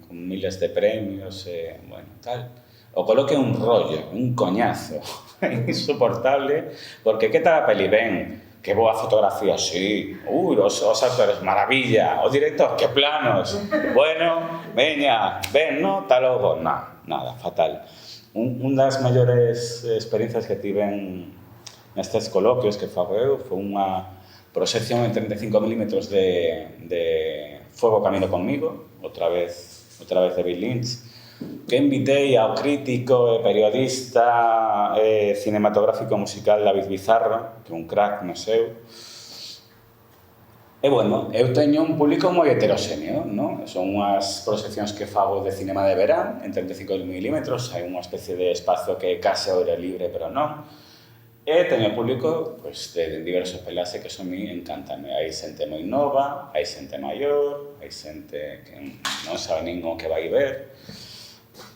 con miles de premios, bueno, tal, o coloque un rollo, un coñazo, insoportable, porque que tal a peli? Ben, que boa fotografía, sí, os actores, maravilla, o director, que planos, bueno, veña, ben, no, tal logo, nada, fatal. Un das maiores experiencias que tiven nestes coloquios que fago eu foi unha proxección en 35 mm de Fuego Camino Conmigo, outra vez de Bill Lynch, que invitei ao crítico e periodista cinematográfico musical David Bizarro, que é un crack no seu. E, bueno, eu teño un público moi heteroxéneo, non? Son unhas proxeccións que fago de cinema de verán, en 35 mm, hai unha especie de espazo que é case ao aire libre, pero non. E teño público de diversos pelaxe que son mi encantame. Hai xente moi nova, hai xente maior, hai xente que non sabe ningún que vai ver.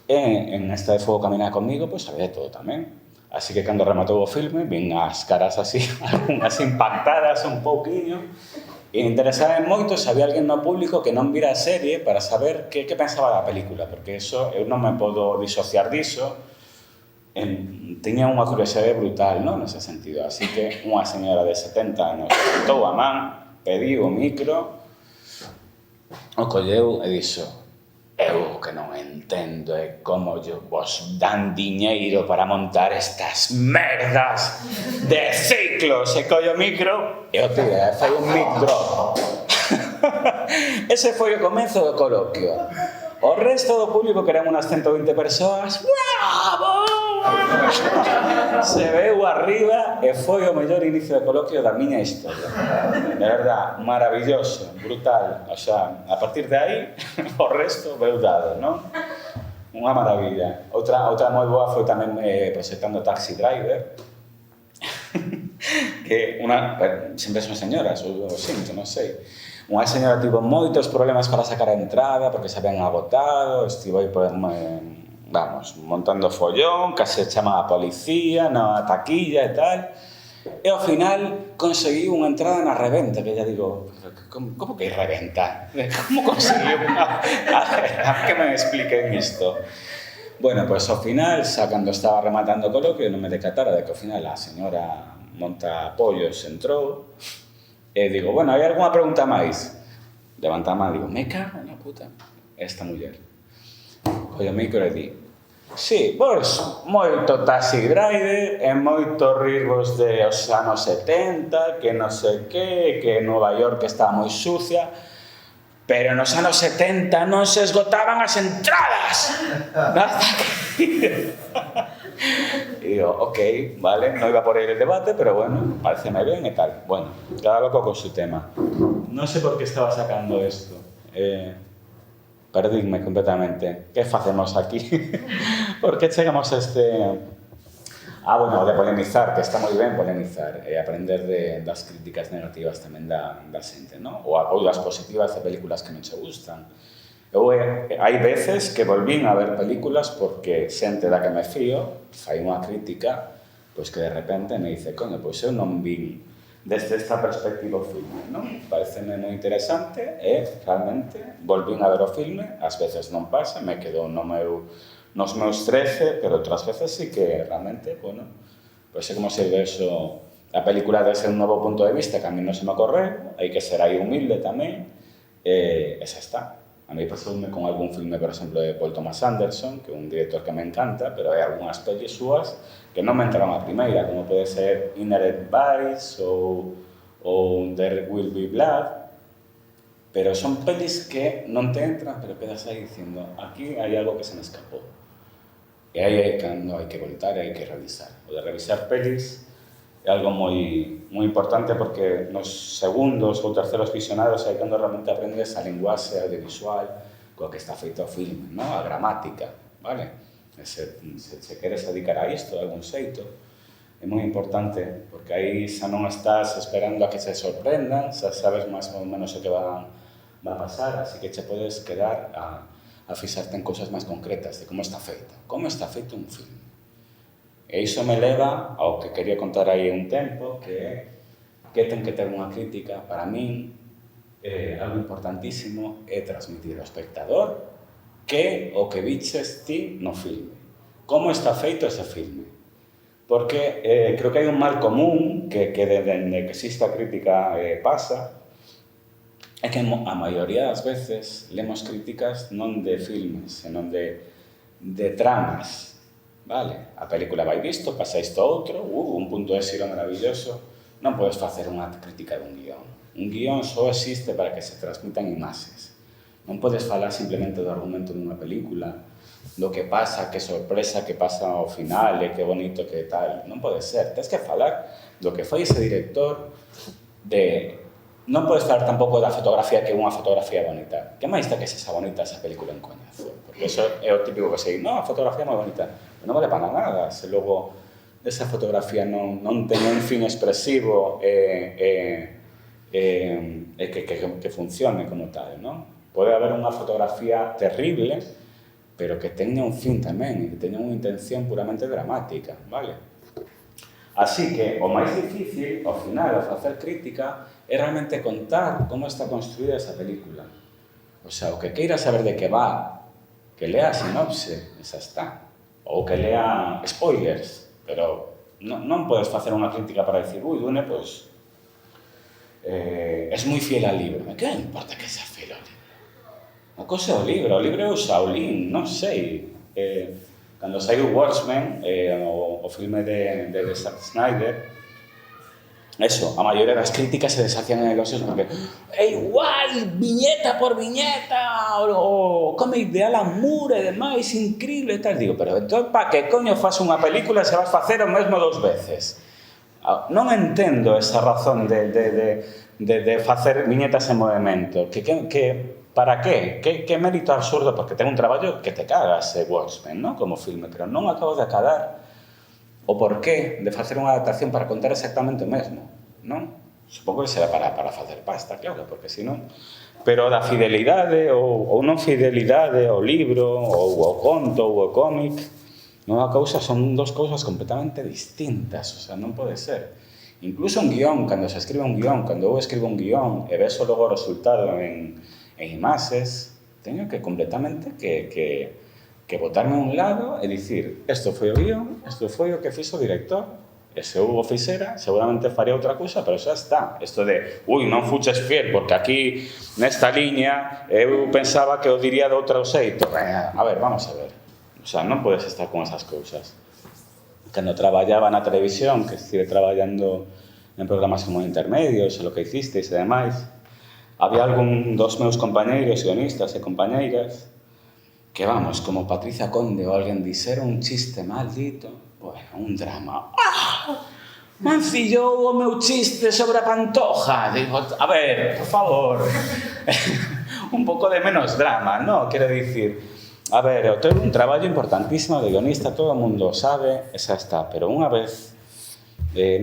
E en esta de Fuego Camina Conmigo, pois sabe de todo tamén. Así que cando rematou o filme, vin as caras así, algunhas impactadas un pouquiño, e interesaba moito se había alguén no público que non vira a serie para saber que pensaba da película, porque eso, eu non me podo disociar diso, tiña unha curiosidade brutal, non, nese sentido. Así que unha señora de 70 anos levantou a man, pediu o micro, o colleu e dixo: eu que non entendo é como vos dan diñeiro para montar estas merdas de ciclos. E collo o micro e o tira, fai un mic drop. Ese foi o comezo do coloquio. O resto do público, que eran unas 120 persoas, bravo! Se veu arriba e foi o mellor inicio de coloquio da miña historia. De verdad, maravilloso, brutal. O sea, a partir de aí, o resto veu dado, non? Unha maravilla. Outra moi boa foi tamén proxectando Taxi Driver, que sempre son señoras, ou xente, non sei. Unha señora tivo moitos problemas para sacar a entrada porque se habían agotado, estivo aí montando follón, case chama a policía, na taquilla e tal. E ao final conseguiu unha entrada na reventa, que ya digo, como que reventa? Como conseguiu unha... A que me expliquen isto. Bueno, pois ao final, xa cando estaba rematando o coloquio, non me decatara de que ao final a señora monta pollos entrou, e digo, bueno, hai algunha pregunta máis? Levanta a man, digo, me cago na puta, esta muller. Collo o micro e di, sí, pois, moito Taxi Driver e moito rirvos de os anos 70, que non sei que Nova York estaba moi sucia, pero nos anos 70 non se esgotaban as entradas. E digo, ok, vale, non iba por aí el debate, pero bueno, pareceme ben e tal. Bueno, cada loco con su tema. Non sei por que estaba sacando isto. Perdíme completamente. Que facemos aquí? Por que chegamos a este... bueno, de polemizar, que está moi ben polemizar, e aprender das críticas negativas tamén da xente, non? Ou das positivas de películas que non che gustan. Hai veces que volvín a ver películas porque xente da que me fío fai unha crítica, pois que de repente me dice, coño, pois eu non vin desde esta perspectiva o filme, non? Pareceme moi interesante e realmente volvín a ver o filme, ás veces non pasa, me quedo nos meus 13, pero outras veces sí que realmente, bueno, pois é como se vexo a película desde un novo punto de vista que a mí non se me ocorreu, hai que ser aí humilde tamén, e xa está. A mí pasoume con algún filme, por exemplo, de Paul Thomas Anderson, que é un director que me encanta, pero hai algunhas pelis súas que non me entraron a primeira, como pode ser Inherent Vice ou There Will Be Blood, pero son pelis que non te entran, pero quedas aí dicindo, aquí hai algo que se me escapou. E aí é cando hai que voltar e hai que revisar. O de revisar pelis é algo moi importante porque nos segundos ou terceros visionados é cando realmente aprendes a linguaxe audiovisual coa que está feito o filme, non? A gramática, vale? Se queres dedicar a isto de algún xeito, é moi importante porque aí xa non estás esperando a que se sorprendan, xa sabes máis ou menos o que va a pasar, así que che podes quedar a fixarte en cousas máis concretas de como está feito un filme. E iso me leva ao que quería contar aí un tempo, que ten que ter unha crítica. Para min, algo importantísimo é transmitir ao espectador que o que viches ti no filme. Como está feito ese filme. Porque creo que hai un mal común que dende que existe a crítica pasa, é que a maioría das veces lemos críticas non de filmes, senón de tramas. Vale, a película vai visto, pasa isto outro, un punto de xiro maravilloso. Non podes facer unha crítica dun guión. Un guión só existe para que se transmitan imaxes. Non podes falar simplemente do argumento dunha película, do que pasa, que sorpresa, que pasa ao final, e que bonito, que tal. Non pode ser. Tens que falar do que foi ese director, non podes falar tampouco da fotografía, que é unha fotografía bonita. Que máis da que sexa bonita esa película en coñazo? Porque iso é o típico que se di, non, a fotografía é moi bonita. Non vale para nada, se logo esa fotografía non ten un fin expresivo que funcione como tal, non? Pode haber unha fotografía terrible, pero que teña un fin tamén, e que teña unha intención puramente dramática, vale? Así que o máis difícil, ao final, ao facer crítica, é realmente contar como está construída esa película. O sea, o que queira saber de que va, que lea a sinopse, esa está. Ou que lea spoilers, pero non podes facer unha crítica para decir, ui, Dune, pois, es moi fiel ao libro. Que importa que sea fiel ao libro? A cosa é o libro é o Shaolin, non sei. Cando saiu Watchmen, o filme de Zack Snyder, eso, a maioría das críticas se deshacían en elogios porque é igual, viñeta por viñeta, o cómic de Alan Moore e demais, incríble e tal. Digo, pero entón, pa que coño faz unha película se vas facer o mesmo 2 veces? Non entendo esa razón de facer viñetas en movimento. Para qué? Que mérito absurdo, porque ten un traballo que te cagas, Watchmen, ¿no? Como filme, pero non acabo de acabar o porqué de facer unha adaptación para contar exactamente o mesmo, non? Supongo que será para facer pasta, claro, porque senón... Pero da fidelidade ou non fidelidade ao libro, ou ao conto, ou ao cómic, non a cousa son 2 cousas completamente distintas, o sea, non pode ser. Incluso un guión, cando se escribe un guión, cando eu escribo un guión e ves logo o resultado en imaxes, teño que completamente que botarme a un lado e dicir, isto foi o guión, isto foi o que fixo o director, e se eu o fixera, seguramente faría outra cousa, pero xa está. Isto de, non fuches fiel, porque aquí, nesta liña, eu pensaba que o diría de outro xeito. A ver, vamos a ver. O sea, non podes estar con esas cousas. Cando traballaba na televisión, que estive traballando en programas como Intermedios, e lo que hicisteis e demais, había algún dos meus compañeiros, guionistas e compañeiras, que vamos, como Patricia Conde ou alguén dixera un chiste maldito, bueno, un drama. Mancillou o meu chiste sobre a Pantoja. Digo, a ver, por favor, un pouco de menos drama, ¿no? Quero dicir, a ver, eu tenho un traballo importantísimo de guionista, todo o mundo sabe, esa está, pero unha vez,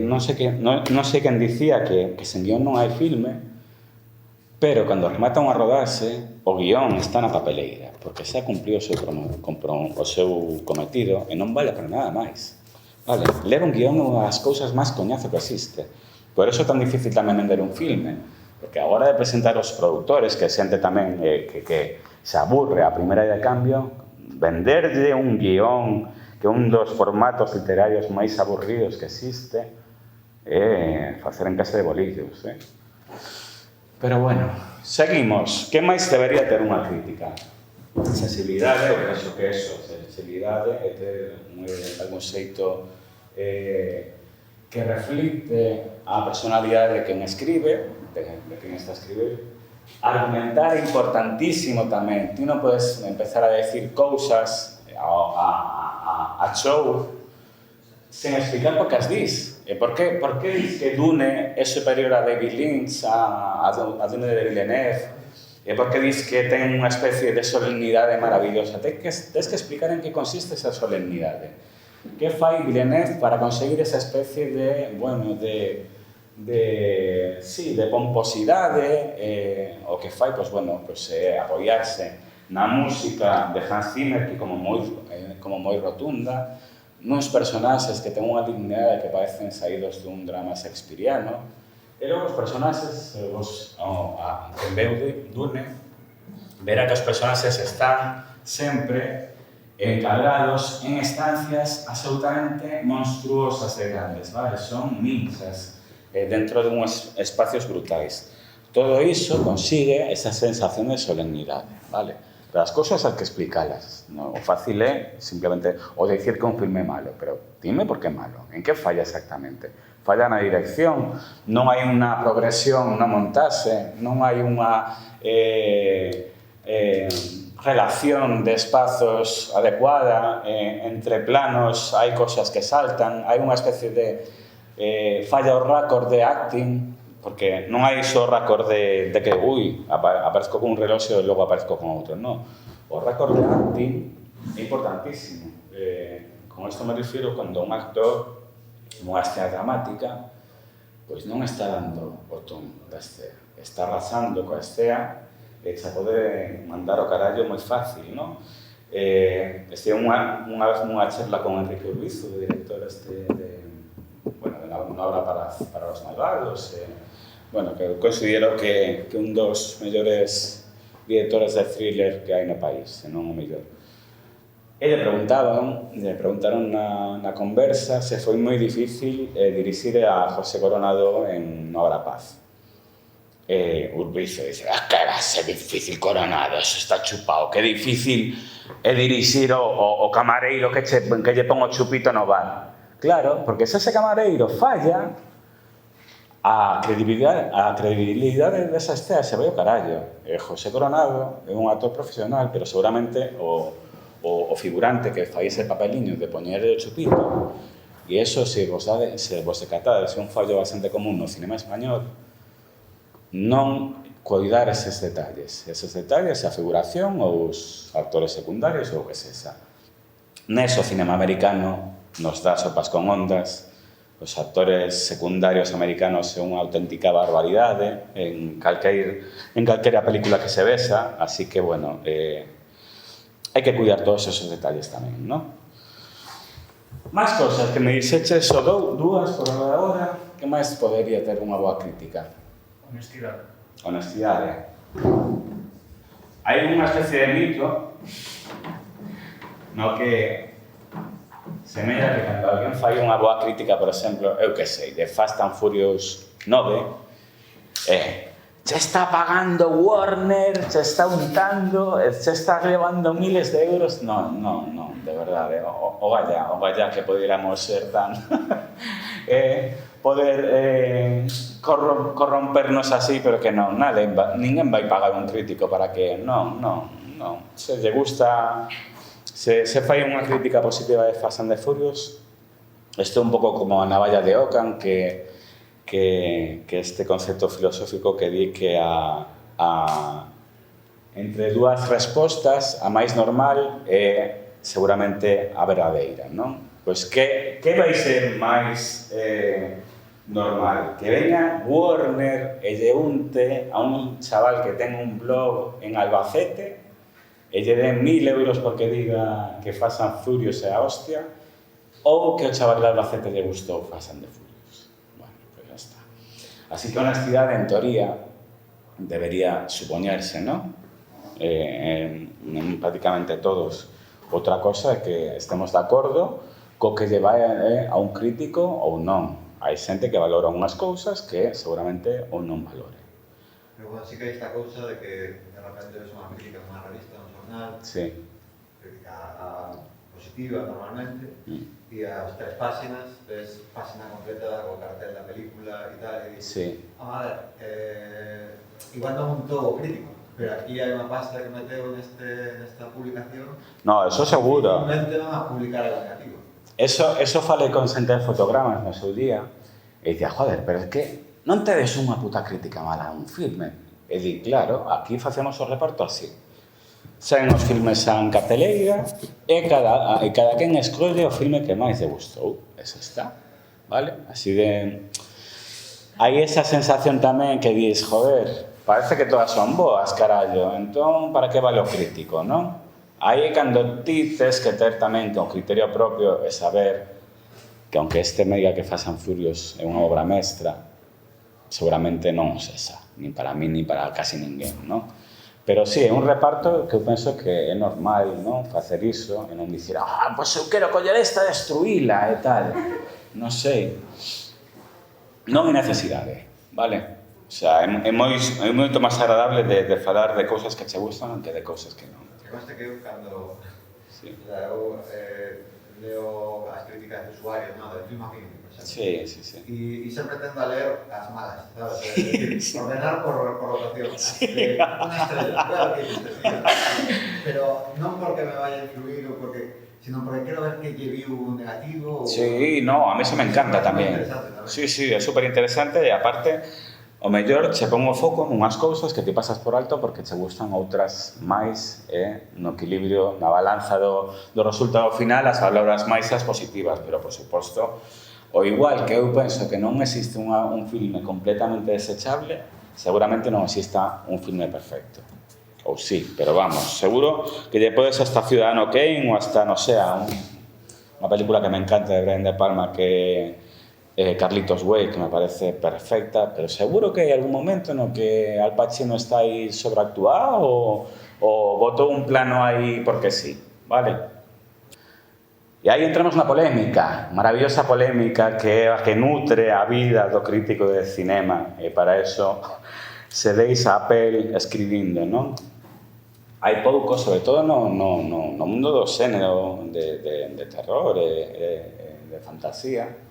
non sei quen dicía que sen guión non hai filme, pero cando remata unha rodarse, o guión está na papeleira, porque xa cumpliu o seu cometido e non vale para nada máis. Vale, ler un guión é unha das cousas máis coñazo que existe. Por eso é tan difícil tamén vender un filme, porque a hora de presentar os produtores, que xente tamén que se aburre a primeira de cambio, venderlle un guión que é un dos formatos literarios máis aburridos que existe é facer en casa de bolillos, Pero bueno, seguimos. Que máis debería ter unha crítica? Sensibilidade, eu penso que eso, sensibilidade é ter algún xeito que reflicte a personalidade de quen escribe, de quen está a escribir. Argumentar é importantísimo tamén. Ti non podes empezar a decir cousas a show sen explicar por que as dis. Por que dis que Dune é superior a David Lynch, a Dune de Villeneuve? E por que dis que ten unha especie de solemnidade maravillosa? Tens que explicar en que consiste esa solemnidade. Que fai Villeneuve para conseguir esa especie de pomposidade, o que fai, apoiarse na música de Hans Zimmer, que como moi rotunda, nuns personaxes que ten unha dignidade que parecen saídos dun drama shakespeariano, e logo os personaxes, quen veu Dune, verá que os personaxes están sempre encadrados en estancias absolutamente monstruosas e grandes, vale? Son minxas dentro de uns espacios brutais. Todo iso consigue esa sensación de solemnidade, vale? Pero as cousas hai que explicalas. O fácil é simplemente o dicir que un filme é malo, pero dime por que é malo. En que falla exactamente? Falla na dirección, non hai unha progresión na montaxe, non hai unha relación de espazos adecuada, entre planos hai cousas que saltan, hai unha especie de falla o récord de acting, porque non hai só récord de que, aparezco con un reloxo e logo aparezco con outro, non. O récord de acting é importantísimo. Con isto me refiro cando un actor, nunha escena dramática, pois non está dando o ton da escena, está arrasando coa escena e xa pode mandar o carallo moi fácil, non? Estive unha vez nunha charla con Enrique Urbizo, o director bueno, unha obra para os malvados, bueno, que eu considero que un dos mellores directores de thriller que hai no país, se non o mellor. E lle preguntaron na conversa se foi moi difícil dirixir a José Coronado en Obra Paz. Urbizo dice, que va a ser difícil, Coronado, eso está chupado, que difícil é dirixir o camareiro que lle pon o chupito no bar. Claro, porque se ese camareiro falla, a credibilidade desa estea se vai ao carallo. José Coronado é un actor profesional, pero seguramente o figurante que fai ese papeliño de poñer o chupito, e eso, se vos decatades, é un fallo bastante común no cinema español, non coidar eses detalles, a figuración ou os actores secundarios ou o que sexa. Neso cinema americano nos dá sopas con ondas, os actores secundarios americanos é unha auténtica barbaridade en calquera película que se vesa, así que, bueno, hai que cuidar todos esos detalles tamén, non? Máis cosas que me dixeches, só dúas por agora, que máis podería ter unha boa crítica? Honestidade. Hai unha especie de mito no que semella que cando alguén fai unha boa crítica, por exemplo, eu que sei, de Fast and Furious 9, che está pagando Warner, che está untando, che está levando miles de euros. Non, de verdade, o galla que poderamos ser tan... poder corrompernos así, pero que non, ninguén vai pagar un crítico para que... Non. Se lle gusta... Se fai unha crítica positiva de Fast and the Furious, isto é un pouco como a navalla de Ockham, que este concepto filosófico que di que entre dúas respostas, a máis normal é seguramente a verdadeira, non? Pois que vai ser máis normal? Que veña Warner e lle unte a un chaval que ten un blog en Albacete e lle den 1000 euros porque diga que Fast and Furious é a hostia, ou que o chaval de Albacete lle gustou Fast and the Furious. Bueno, pues ya está. Así que a honestidade, en teoría, debería supoñerse, ¿no? Prácticamente todos. Outra cosa é que estemos de acordo co que lle vai a un crítico ou non. Hai xente que valora unhas cousas que seguramente ou non valore. Pero bueno, sí que hai esta cousa de que de repente ves unha crítica nunha revista, nun xornal, sí. Crítica positiva normalmente, e as 3 páxinas, ves páxina completa co cartel da película e tal, e dices, Sí. A ver, igual non montou o crítico, pero aquí hai unha pasta que meteu nesta publicación. No, eso seguro. Simplemente van a publicar algo negativo. Eso falei con xente de fotogramas no seu día, e dicía, joder, pero é que non tedes unha puta crítica mala a un filme. E di, claro, aquí facemos o reparto así. Saen os filmes en carteleira e cada quen escolle o filme que máis lle gustou. Eso está, vale? Así de... Hai esa sensación tamén que dis, joder, parece que todas son boas, carallo, entón, para que vale o crítico, non? Aí é cando ti tes que ter tamén o criterio propio e saber que, aunque este me diga que Fast and Furious é unha obra mestra, seguramente non o sexa, nin para mí, nin para casi ninguén, non? Pero sí, é un reparto que eu penso que é normal, non? Facer iso e non dicir, pois eu quero coller esta e destruíla e tal. Non sei. Non é necesidade, vale? O sea, é moito máis agradable de falar de cousas que che gustan que de cousas que non. Que conste que eu, cando... Sí. Eu leo as críticas de usuarios, ¿no? Del Film Affinity, por exemplo. Sí. Y sempre tendo a ler as malas, ¿sabes? Decir, ordenar por rotación. Sí. Una estrella, claro que existe. Pero non porque me vaya a influir ou porque... sino porque quero ver que lle viu negativo. Sí, no, a mí eso me encanta tamén. Sí, é super interesante e aparte, o mellor che pon o foco en unhas cousas que ti pasas por alto porque che gustan outras máis no equilibrio, na balanza do resultado final, as valoras máis as positivas, pero por suposto, o igual que eu penso que non existe un filme completamente desechable, seguramente non exista un filme perfecto. Ou sí, pero vamos, seguro que lle podes hasta Ciudadano Kane ou hasta, non sei, unha película que me encanta de Brian De Palma que Carlitos Way, que me parece perfecta, pero seguro que hai algún momento no que Al Pacino está aí sobreactuado ou botou un plano aí porque sí, vale? E aí entramos na polémica, maravillosa polémica que é a que nutre a vida do crítico de cinema, e para eso se deixa a pel escribindo, non? Hai pouco, sobre todo no mundo do xénero de terror e de fantasía,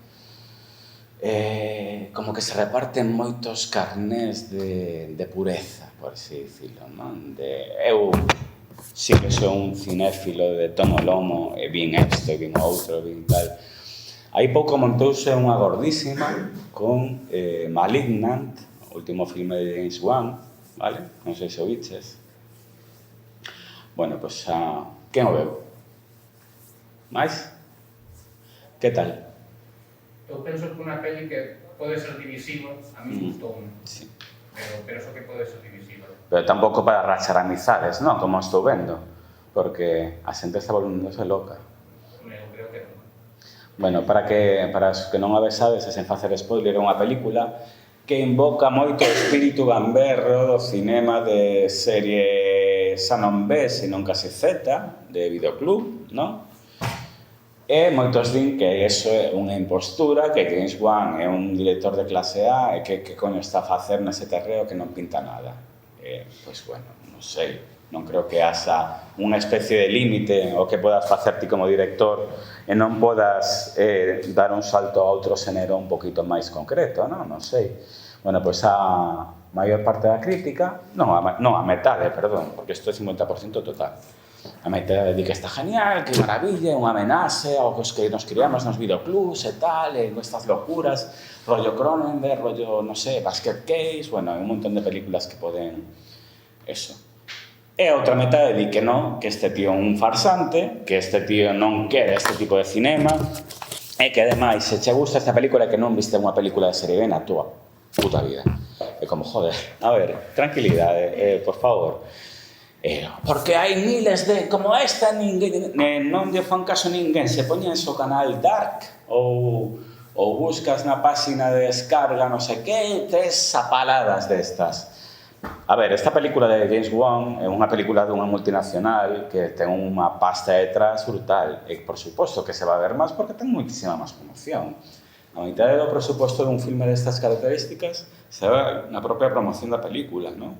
como que se reparten moitos carnés de pureza, por así dicirlo, non? Eu sí que sou un cinéfilo de tomo lomo, e vin isto, e vin outro, e vin tal. Hai pouco montouse unha gordísima con Malignant, o último filme de James Wan, vale? Non sei se o viches. Bueno, pois quen o veu? Mais? Que tal? Eu penso que unha peli que pode ser divisiva, a mí gustou un. Sí. Pero penso que pode ser divisiva. Pero tampouco para rachar amizades, non? Como estou vendo. Porque a xente está volvéndose loca. Eu creo que non. Bueno, para os que non a besades, e sen facer spoiler, é unha película que invoca moito o espírito gamberro do cinema de serie xa non B, senón case Z, de videoclub, non? E moitos din que iso é unha impostura, que James Wan é un director de clase A e que coño está a facer nese terreo que non pinta nada. Pois, bueno, non sei, non creo que haxa unha especie de límite o que podas facer ti como director e non podas dar un salto a outro xénero un poquito máis concreto, non? Non sei. Bueno, pois a maior parte da crítica, non a metade, perdón, porque isto é 50% total. A metade di que está genial, que maravilla, unha amenaxe aos que nos criamos nos videoclubs e tal, e estas locuras, rollo Cronenberg, rollo, non sei, Basket Case, bueno, hai un montón de películas que poden... eso. E a outra metade di que non, que este tío é un farsante, que este tío non quere este tipo de cinema, e que, ademais, se che gusta esta película, que non viste unha película de serie B na túa puta vida. É como, joder, a ver, tranquilidade, por favor. Porque hai miles de... como esta, ninguén, non lle fan caso ninguén, se poñen o canal Dark ou buscas na páxina de descarga, non sei que, tres apaladas destas. A ver, esta película de James Wan é unha película dunha multinacional que ten unha pasta detrás brutal, e por suposto que se va a ver máis porque ten moitísima máis promoción. A mitad do presuposto dun filme destas características se va na propia promoción da película, non?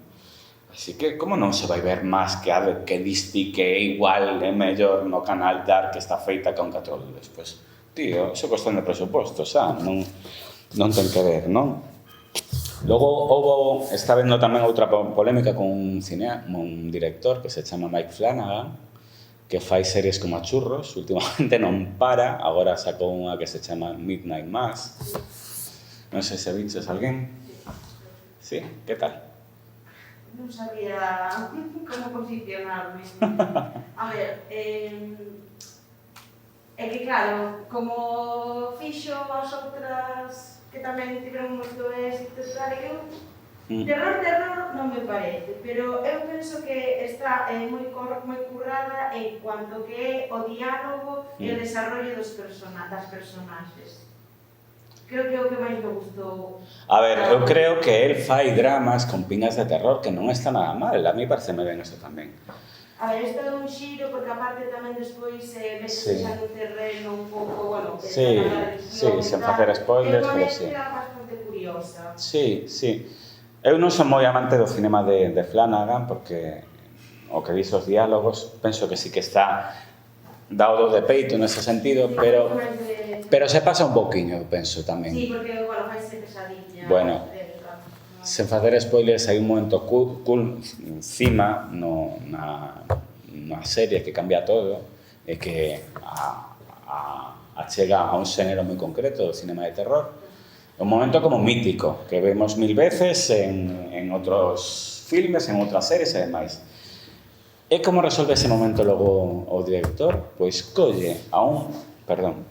Así que, como non se vai ver máis que diste que é igual, é mellor no canal Dark que está feita con 4 dudes? Pois, tío, iso cuestión de presuposto, xa, non ten que ver, non? Logo, está vendo tamén outra polémica con un director que se chama Mike Flanagan, que fai series como a churros, últimamente non para, agora sacou unha que se chama Midnight Mass. Non sei se viches alguén. Sí, que tal? Non sabía como posicionarme. A ver, é que claro, como fixo as outras que tamén tiveron moito éxito e tal, terror non me parece, pero eu penso que está moi currada en cuanto que é o diálogo e o desarrollo das personaxes. Creo que é o que máis me gustou. A ver, eu creo que el fai dramas con pingas de terror que non está nada mal, a mí pareceme ben eso tamén. A ver, isto é un xiro, porque aparte tamén despois ves xa no terreno un pouco, bueno, que sí, sen facer spoilers, pero sí. É unha bastante curiosa. Sí. Eu non son moi amante do cinema de Flanagan, porque o que dis os diálogos, penso que sí que está dado de peito nese sentido, pero se pasa un pouquiño, penso tamén. Sí, porque, bueno, vai ser pesadilla. Bueno, sen facer spoilers, hai un momento cool encima na serie que cambia todo e que achega a un xénero moi concreto do cinema de terror. É un momento como mítico, que vemos 1000 veces en outros filmes, en outras series e demais. E como resolve ese momento logo o director? Pois colle a un... Perdón.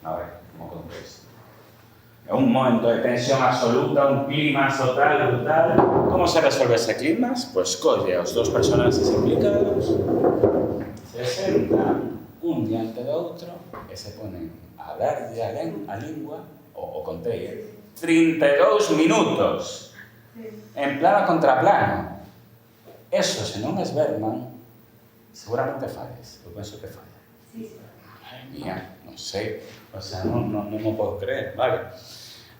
A ver, como conto isto? É un momento de tensión absoluta, un clima total, brutal. Como se resolve ese clima? Pois colle aos dos personaxes implicados, se sentan un diante do outro e se ponen a darlle a lingua, o contei, 32 minutos, en plano contra plano. Eso, se non es Bergman, seguramente falles, eu penso que falla. Madre mía, non sei, o sea, non me podo creer, vale?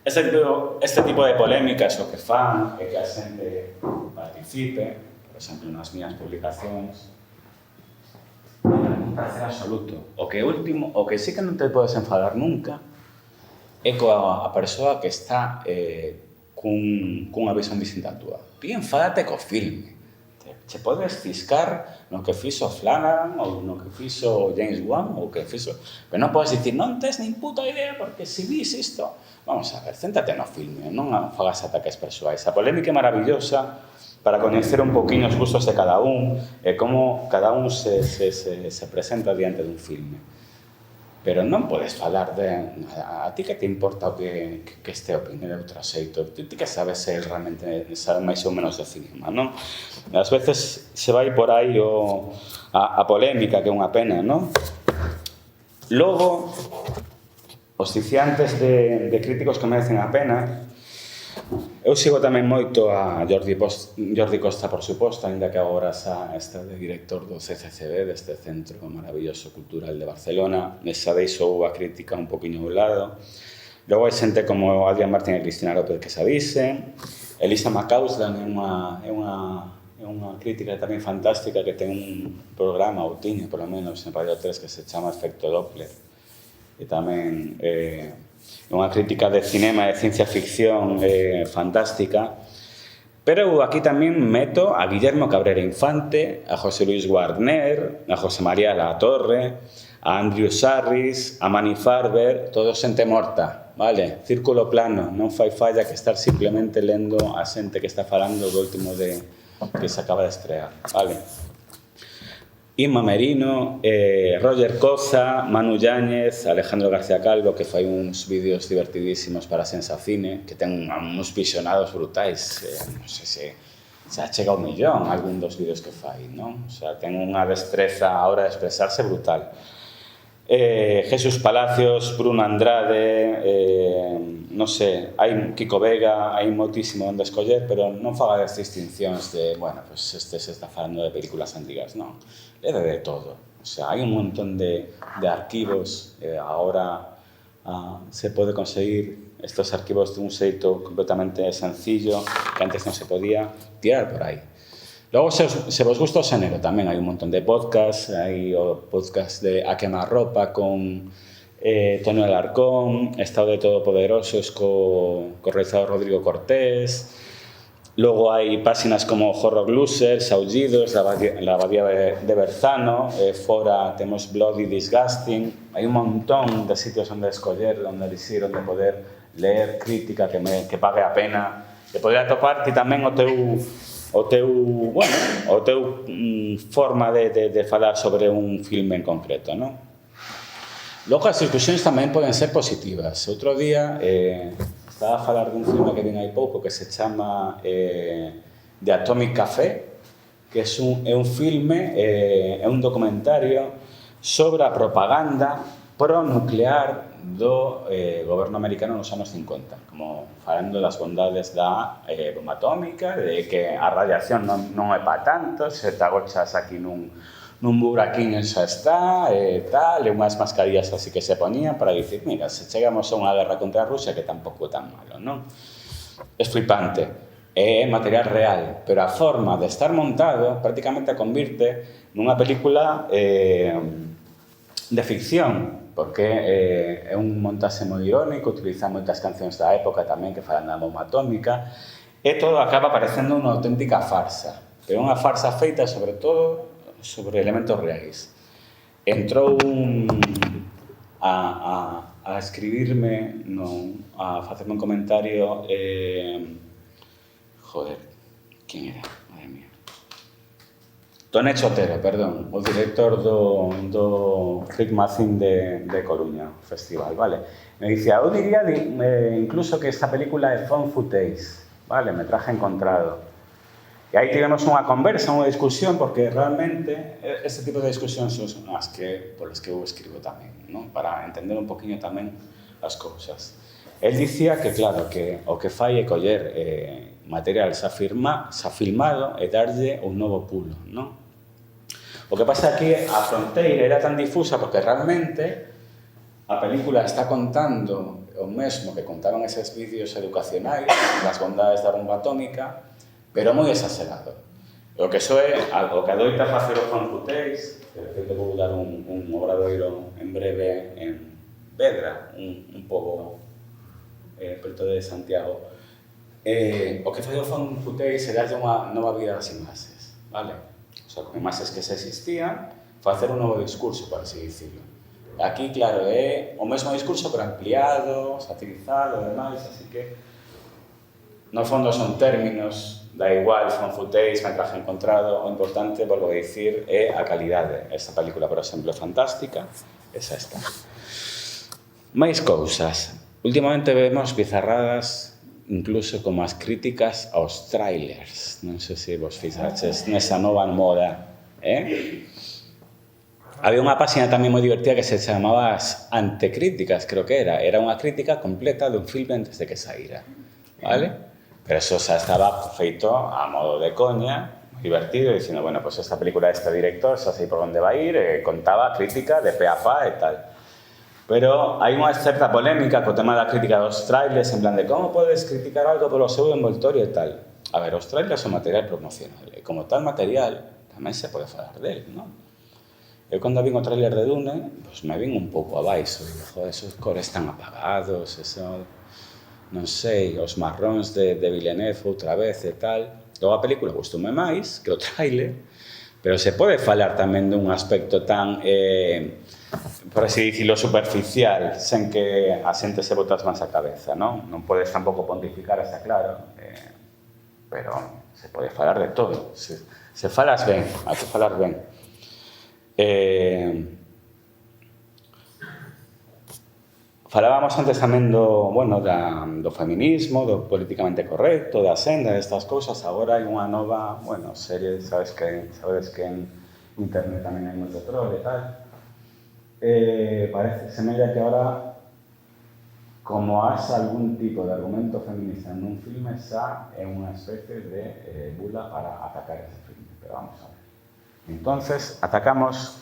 Este tipo de polémicas o que fan é que a xente participe, por exemplo, nas miñas publicacións, un placer absoluto. O que sí que non te podes enfadar nunca é coa persoa que está cunha visión distinta a túa. Pi, enfádate co filme. Che podes fiscar no que fixo Flanagan ou no que fixo James Wan ou que fixo... Pero non podes dicir, non tes nin puta idea porque si vis isto... Vamos a ver, céntate no filme, non fagas ataques persoais. A polémica é maravillosa para coñecer un poquinho os gustos de cada un e como cada un se presenta diante dun filme. Pero non podes falar de... A ti que te importa o que este opine de outro xeito? Ti que sabes se realmente sabe máis ou menos de cinema, non? Ás veces se vai por aí a polémica, que é unha pena, non? Logo, os diciantes de críticos que merecen a pena, eu sigo tamén moito a Jordi Costa, por suposto, ainda que agora está de director do CCCB, deste Centro Maravilloso Cultural de Barcelona, xa deixou a crítica un poquinho ao lado. Logo hai xente como Adrián Martín e Cristina López que xa dixen, Elisa Macauslan é unha crítica tamén fantástica que ten un programa, ou tiña, polo menos, en Radio 3 que se chama Efecto Doppler, e tamén unha crítica de cinema e ciencia ficción fantástica. Pero eu aquí tamén meto a Guillermo Cabrera Infante, a José Luis Guarner, a José María Latorre, a Andrew Sarris, a Manny Farber, todo xente morta, vale? Círculo plano, non fai falla que estar simplemente lendo a xente que está falando do último que se acaba de estrear, vale? Inma Merino, Roger Coza, Manu Yáñez, Alejandro García Calvo, que fai uns vídeos divertidísimos para Sensacine, que ten uns visionados brutais, non sei se achega ao millón algún dos vídeos que fai, non? O sea, ten unha destreza a hora de expresarse brutal. Jesús Palacios, Bruno Andrade, non sei, hai Kiko Vega, hai moitísimo onde escoller, pero non faga as distincións de, bueno, pues este se está falando de películas antigas, non. É de todo. O sea, hai un montón de arquivos, ahora se pode conseguir estos arquivos de un xeito completamente sencillo, que antes non se podía tirar por aí. Logo, se vos gusta o xénero, tamén hai un montón de podcast, hai o podcast de A Quemarropa con Tono Alarcón, Estado de Todopoderosos co realizador Rodrigo Cortés. Logo hai páxinas como Horror Losers, Aullidos, La Abadía de Berzano, fora temos Bloody Disgusting. Hai un montón de sitios onde escoller, onde elegir, onde poder ler crítica que pague a pena, e poder atopar ti tamén o teu forma de falar sobre un filme en concreto, non? Logo, as discusións tamén poden ser positivas. Outro día estaba a falar dun filme que vin hai pouco que se chama The Atomic Café, que é un filme, é un documentario sobre a propaganda pro-nuclear do goberno americano nos anos 50, como falando das bondades da bomba atómica, de que a radiación non é para tanto, se te agochas aquí nun buraquiño xa está, tal, e unhas mascarillas así que se poñían para dicir, mira, se chegamos a unha guerra contra Rusia, que tampouco é tan malo, non? É flipante, é material real, pero a forma de estar montado prácticamente convirte nunha película de ficción, porque é un montaxe moi irónico, utiliza moitas cancións da época tamén que falan da bomba atómica, e todo acaba parecendo unha auténtica farsa, pero unha farsa feita sobre todo sobre elementos reais. Entrou a escribirme, a facerme un comentario, quen era? Madre mía. Tone Chotero, perdón, o director do Freak Magazine de Coruña, festival, vale? Me dicía, eu diría incluso que esta película é found footage, vale? Metraje encontrado. E aí tivemos unha conversa, unha discusión, porque realmente este tipo de discusións son as que, polas que eu escribo tamén, non? Para entender un poquinho tamén as cousas. El dicía que, claro, que o que fai é coller material xa filmado e darlle un novo pulo, non? O que pasa aquí, a fronteira era tan difusa porque realmente a película está contando o mesmo que contaban eses vídeos educacionais das bondades da bomba atómica, pero moi exagerado. O que iso é o que adoita facer o fan footage, que de feito vou dar un obradoiro en breve en Vedra, un pobo preto de Santiago. O que fai o fan footage é darlle unha nova vida ás imaxes, vale? O sea, con imaxes que se existían, facer un novo discurso, por así dicirlo. Aquí, claro, é o mesmo discurso, pero ampliado, satirizado e demais, así que no fondo son términos, da igual, fan footage, metraje encontrado, o importante, volvo a dicir, é a calidade. Esta película, por exemplo, é fantástica, esa está. Mais cousas. Últimamente vemos bizarradas, incluso como as críticas aos trailers. Non sei se vos fixaches nesa nova moda, Había unha página tamén moi divertida que se chamaba as Antecríticas, creo que era. Era unha crítica completa dun filme antes de que saíra, vale? Pero eso xa estaba feito a modo de coña, divertido, dicindo, bueno, pues esta película de este director xa sei por onde vai ir, contaba crítica de pe a pa e tal. Pero hai unha certa polémica co tema da crítica dos trailers, en plan de como podes criticar algo polo seu envoltorio e tal. A ver, os trailers son material promocional, e como tal material tamén se pode falar del, non? Eu cando vin o trailer de Dune, pues me vin un pouco abaixo, digo, joder, esos cores tan apagados, eso, non sei, os marróns de Villeneuve outra vez e tal. Logo a película gustoume máis que o trailer, pero se pode falar tamén dun aspecto tan, por así dicirlo, superficial, sen que a xente se bota as mans á cabeza, non? Non podes tampouco pontificar, está claro, pero se pode falar de todo. Se falas ben, hai que falar ben. Falábamos antes tamén do feminismo, do políticamente correcto, da senda, destas cousas. Agora hai unha nova, serie, sabedes que en internet tamén hai moito troll e tal. Parece, semella que agora, como haxa algún tipo de argumento feminista nun filme, xa é unha especie de bula para atacar ese filme. Pero vamos a ver. Entonces, atacamos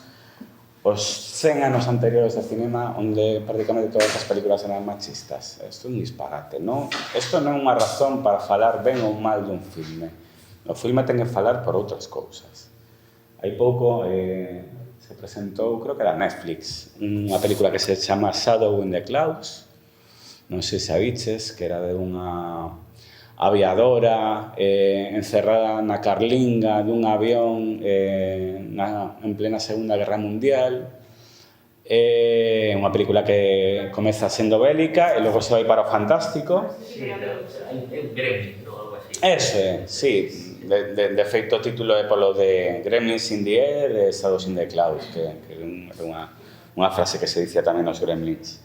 os 100 anos anteriores do cinema onde prácticamente todas as películas eran machistas. Isto é un disparate, non? Isto non é unha razón para falar ben ou mal dun filme. O filme ten que falar por outras cousas. Hai pouco se presentou, creo que era Netflix, unha película que se chama Shadow in the Clouds. Non sei se a viches, que era de unha aviadora encerrada na carlinga dun avión en plena Segunda Guerra Mundial. É unha película que comeza sendo bélica e logo se vai para o fantástico. Sí, un Gremlin ou algo así. Ese, sí. De feito, o título é polo de Gremlins in the Air e Shadows in the Clouds, que é unha frase que se dicía tamén nos Gremlins.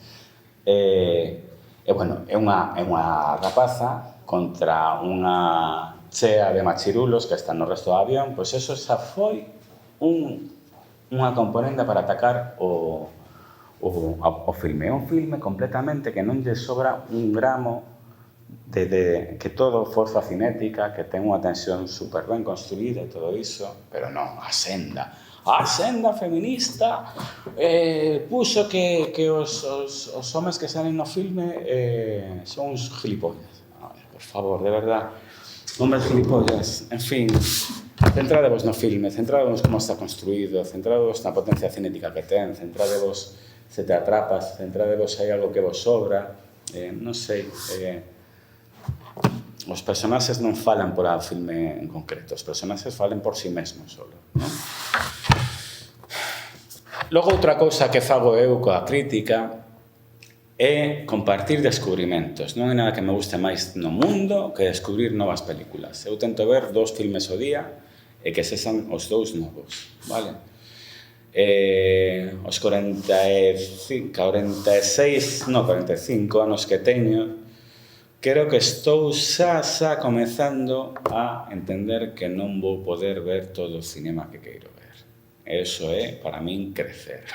É unha rapaza contra unha chea de machirulos que están no resto do avión, pois eso xa foi unha componenda para atacar o filme. É un filme completamente que non lle sobra un gramo que todo forza cinética, que ten unha tensión super ben construída e todo iso, pero non, a senda feminista puxo que os homes que salen no filme son uns gilipollas. Por favor, de verdad, hombres gilipollas, en fin, centradevos no filme, centradevos como está construído, centradevos na potencia cinética que ten, centradevos se te atrapas, centradevos hai algo que vos sobra, non sei, os personaxes non falan por a filme en concreto, os personaxes falan por si mesmos solo, non? Logo, outra cousa que fago eu coa crítica é compartir descubrimentos. Non é nada que me guste máis no mundo que descubrir novas películas. Eu tento ver 2 filmes ao día e que sexan os 2 novos, vale? Os 45 anos que teño, creo que estou xa comezando a entender que non vou poder ver todo o cinema que queiro ver. Eso é, para min, crecer.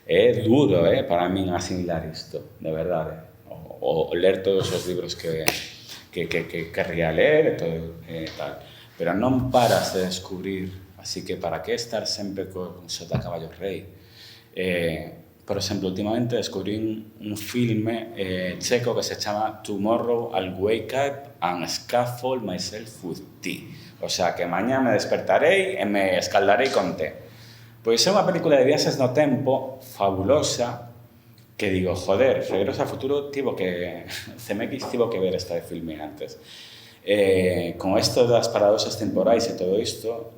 É duro, para min asimilar isto, de verdade. O ler todos os libros que querría ler e todo tal. Pero non paras de descubrir, así que para que estar sempre con Sota Caballo Rei? Por exemplo, últimamente descubrí un filme checo que se chama Tomorrow I'll Wake Up and Scaffold Myself with Tea. O sea, que mañá me despertarei e me escaldarei con té. Pois é unha película de viaxes no tempo fabulosa que digo, joder, Regreso ao Futuro CMX tivo que ver este filme antes. Con isto das paradoxas temporais e todo isto,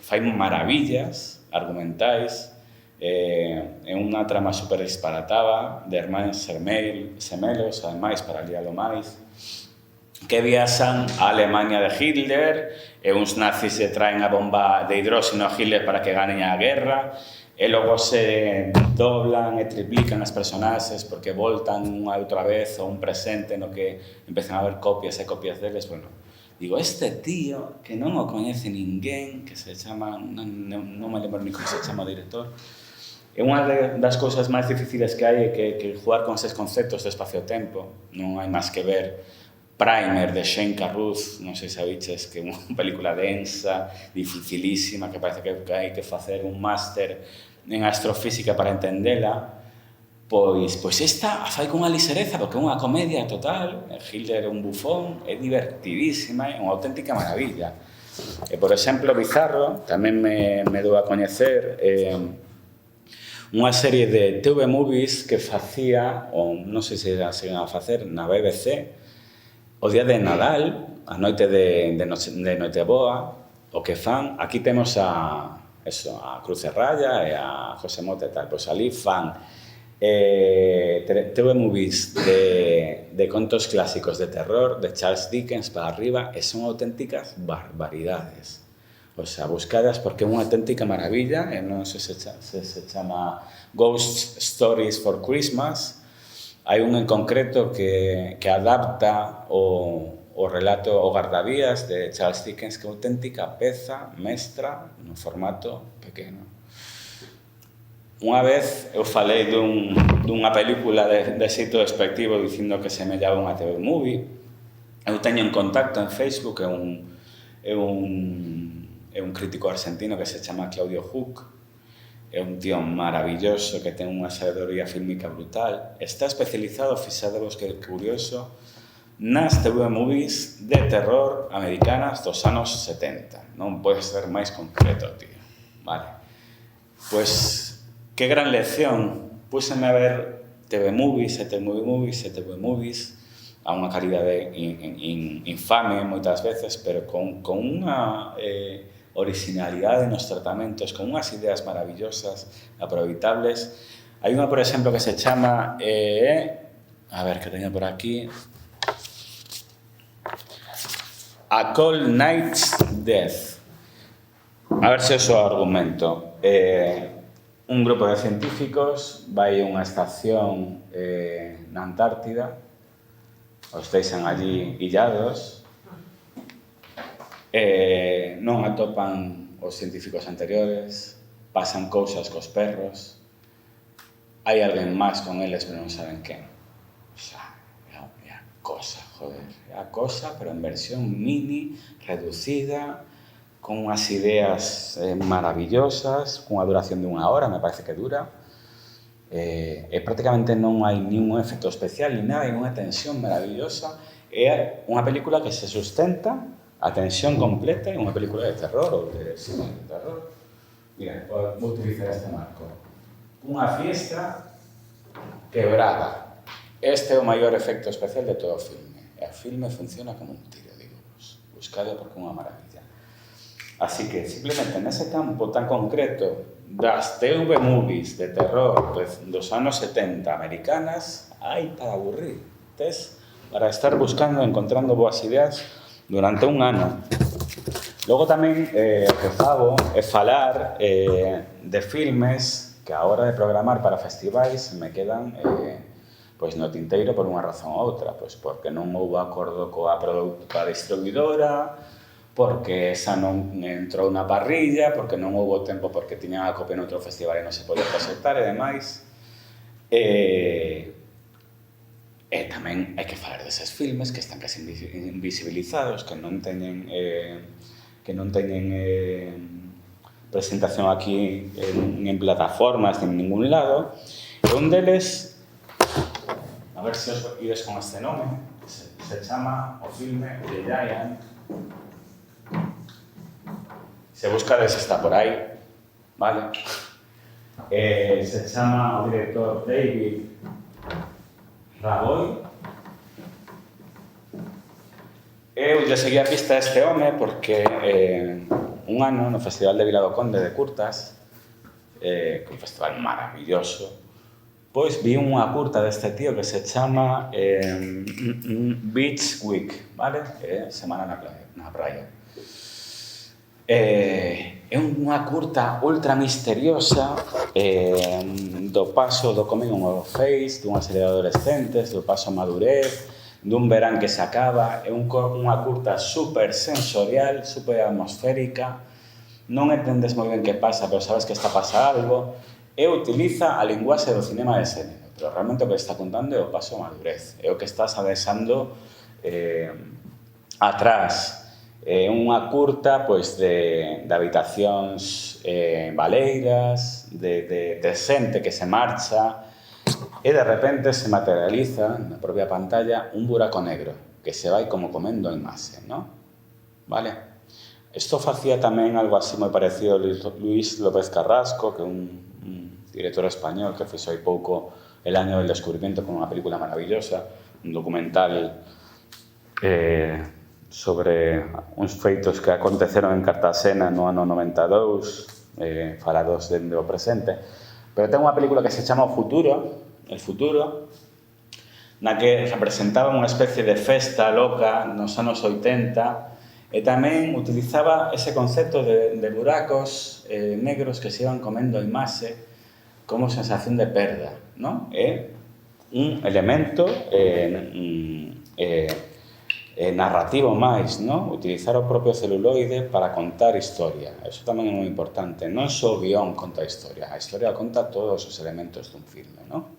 fai maravillas argumentais, é unha trama super disparatada de irmáns semelos, ademais, para lialo máis, que viaxan a Alemania de Hitler e uns nazis lle traen a bomba de hidróxeno a Hitler para que ganen a guerra e logo se doblan e triplican as personaxes porque voltan unha outra vez a un presente no que empezan a haber copias e copias deles. Bueno, digo, este tío que non o coñece ninguén, que se chama, non me lembro ni como se chama o director, e unha das cousas máis difíciles que hai é que jugar con eses conceptos de espacio-tempo. Non hai máis que ver Primer, de Shane Carruth, non sei se sabiches, que é unha película densa, dificilísima, que parece que hai que facer un máster en astrofísica para entendela. Pois esta fai con unha lisereza, porque é unha comedia total, Hitler é un bufón, é divertidísima, é unha auténtica maravilla. E, por exemplo, Bizarro, tamén me dou a coñecer unha serie de TV movies que facía, ou non sei se a seguen a facer, na BBC, o día de Nadal, a noite de Noiteboa, o que fan, aquí temos a Cruz Raya e a José Mota e tal, pois ali fan TV movies de contos clásicos de terror, de Charles Dickens para arriba, e son auténticas barbaridades. O sea, buscadas porque é unha auténtica maravilla, e non sei se chama Ghost Stories for Christmas. Hai un en concreto que adapta o relato O Gardavías de Charles Dickens, que é auténtica peza mestra no formato pequeno. Unha vez eu falei dunha película de xeito despectivo dicindo que semellaba unha TV movie. Eu teño en contacto en Facebook, é un crítico argentino que se chama Claudio Huck. É un tío maravilloso que ten unha sabedoría fílmica brutal. Está especializado, fixadevos que é curioso, nas TV movies de terror americanas dos anos 70. Non pode ser máis concreto, tío. Vale. Pois, que gran lección. Púseme a ver TV movies, e TV movies, a unha calidade infame moitas veces, pero con unha originalidade nos tratamentos, con unhas ideas maravillosas, aproveitables. Hai unha, por exemplo, que se chama, a ver, que teño por aquí, A Cold Night's Death. A ver se o argumento. Un grupo de científicos vai a unha estación na Antártida, os deixan allí illados, non atopan os científicos anteriores, pasan cousas cos perros, hai alguén máis con eles, pero non saben quen. O sea, é a cosa, joder, é a cosa, pero en versión mini, reducida, con unhas ideas maravillosas, cunha duración de 1 hora, me parece que dura, e prácticamente non hai ningún efecto especial, ni nada, hai unha tensión maravillosa. É unha película que se sustenta a tensión completa en unha película de terror ou de cine de terror. Mira, vou utilizar este marco. Unha fiesta quebrada. Este é o maior efecto especial de todo o filme. E o filme funciona como un tiro, digo, buscado porque é unha maravilla. Así que, simplemente, nese campo tan concreto das TV movies de terror dos anos 70 americanas, hai para aburrir. Tes para estar buscando, encontrando boas ideas durante 1 ano. Logo tamén o que fago é falar de filmes que a hora de programar para festivais me quedan pois no tinteiro por unha razón ou outra, pois porque non houve acordo coa distribuidora, porque esa non entrou na parrilla, porque non houve tempo porque tiñan a copia noutro festival e non se podía proxectar e demais. E tamén hai que falar deses filmes que están casi invisibilizados, que non teñen presentación aquí en plataformas, en ningún lado. E un deles, a ver se os ides con este nome, se chama o filme The Giant. Se buscades está por aí, vale? Se chama o director David Raboy. Eu lle seguí a pista a este home porque un ano no Festival de Vila do Conde de Curtas, que é un festival maravilloso, pois vi unha curta deste tío que se chama Beach Week, vale? Semana na praia. É unha curta ultra misteriosa do paso do coming ao face, dunha serie de adolescentes, do paso a madurez, dun verán que se acaba. É unha curta super sensorial, super atmosférica, non entendes moi ben que pasa, pero sabes que está a pasar algo, e utiliza a linguaxe do cinema de xénero, pero realmente o que está contando é o paso a madurez, é o que estás adexando atrás. É unha curta pois de habitacións baleiras, de xente que se marcha e de repente se materializa na propia pantalla un buraco negro que se vai como comendo a imaxe, non? Vale? Isto facía tamén algo así moi parecido a Luis López Carrasco, que é un director español que fixo hai pouco El año del descubrimiento con unha película maravillosa, un documental sobre uns feitos que aconteceron en Cartagena no ano 92, falados dende o presente. Pero ten unha película que se chama O Futuro, El Futuro, na que representaba unha especie de festa loca nos anos 80 e tamén utilizaba ese concepto de buracos negros que se iban comendo a imaxe como sensación de perda, non? É un elemento narrativo máis, non? Utilizar o propio celuloide para contar historia. Eso tamén é moi importante. Non só o guión conta a historia conta todos os elementos dun filme, non?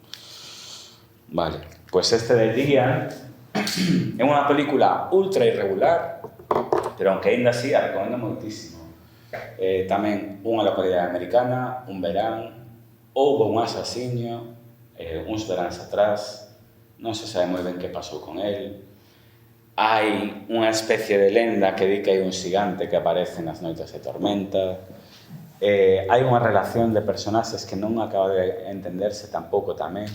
Vale, pois este de Día é unha película ultra irregular, pero aunque ainda así a recomendo moitísimo. Tamén unha localidade americana, un verán, houve un asasiño, uns veráns atrás, non se sabe moi ben que pasou con el. Hai unha especie de lenda que di que hai un xigante que aparece nas noites de tormenta. Hai unha relación de personaxes que non acaba de entenderse tampouco tamén,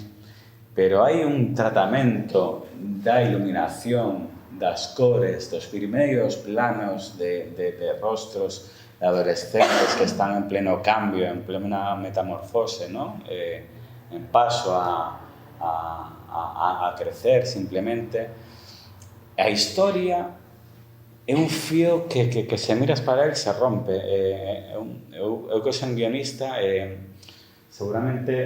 pero hai un tratamento da iluminación, das cores, dos primeiros planos de rostros de adolescentes que están en pleno cambio, en plena metamorfose, ¿no? En paso a crecer simplemente. A historia é un fío que se miras para él se rompe. Eu que son guionista, seguramente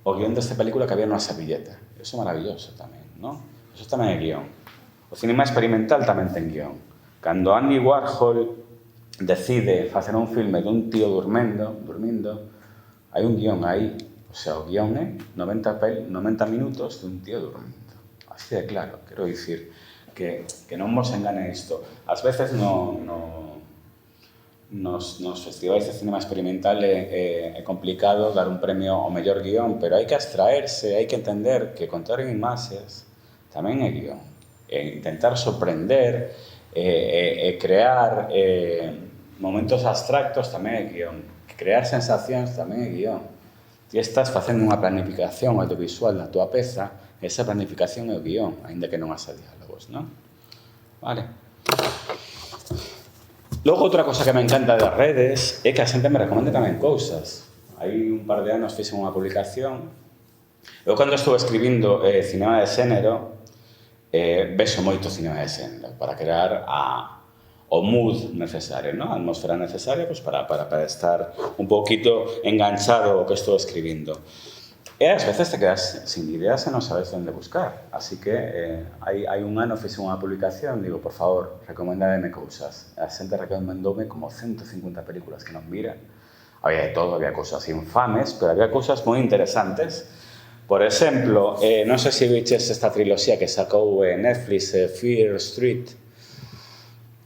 o guión desta película que había nunha servilleta. Eso é maravilloso tamén, non? Eso tamén é guión. O cinema experimental tamén ten guión. Cando Andy Warhol decide facer un filme dun tío dormindo, hai un guión aí. O sea, o guión é 90 minutos dun tío dormindo. Así de claro, quero dicir que non vos engane isto. Ás veces nos festivais de cinema experimental é complicado dar un premio ao mellor guión, pero hai que abstraerse, hai que entender que contar en imaxes tamén é guión. E intentar sorprender e crear momentos abstractos tamén é guión. Crear sensacións tamén é guión. Ti estás facendo unha planificación audiovisual na tua peza, esa planificación é o guión, aínda que non haxa diálogos, non? Vale. Logo, outra cosa que me encanta das redes é que a xente me recomende tamén cousas. Hai un par de anos fixe unha publicación. Eu, cando estou escribindo cinema de xénero, vexo moito cinema de xénero para crear o mood necesario, non? A atmosfera necesaria para estar un poquito enganchado ao que estou escribindo. E ás veces te quedas sin ideas e non sabes onde buscar. Así que hai un ano fixe unha publicación, digo, por favor, recomendademe cousas. A xente recomendoume como 150 películas que non mira. Había de todo, había cousas infames, pero había cousas moi interesantes. Por exemplo, non sei se viches esta triloxía que sacou Netflix, Fear Street,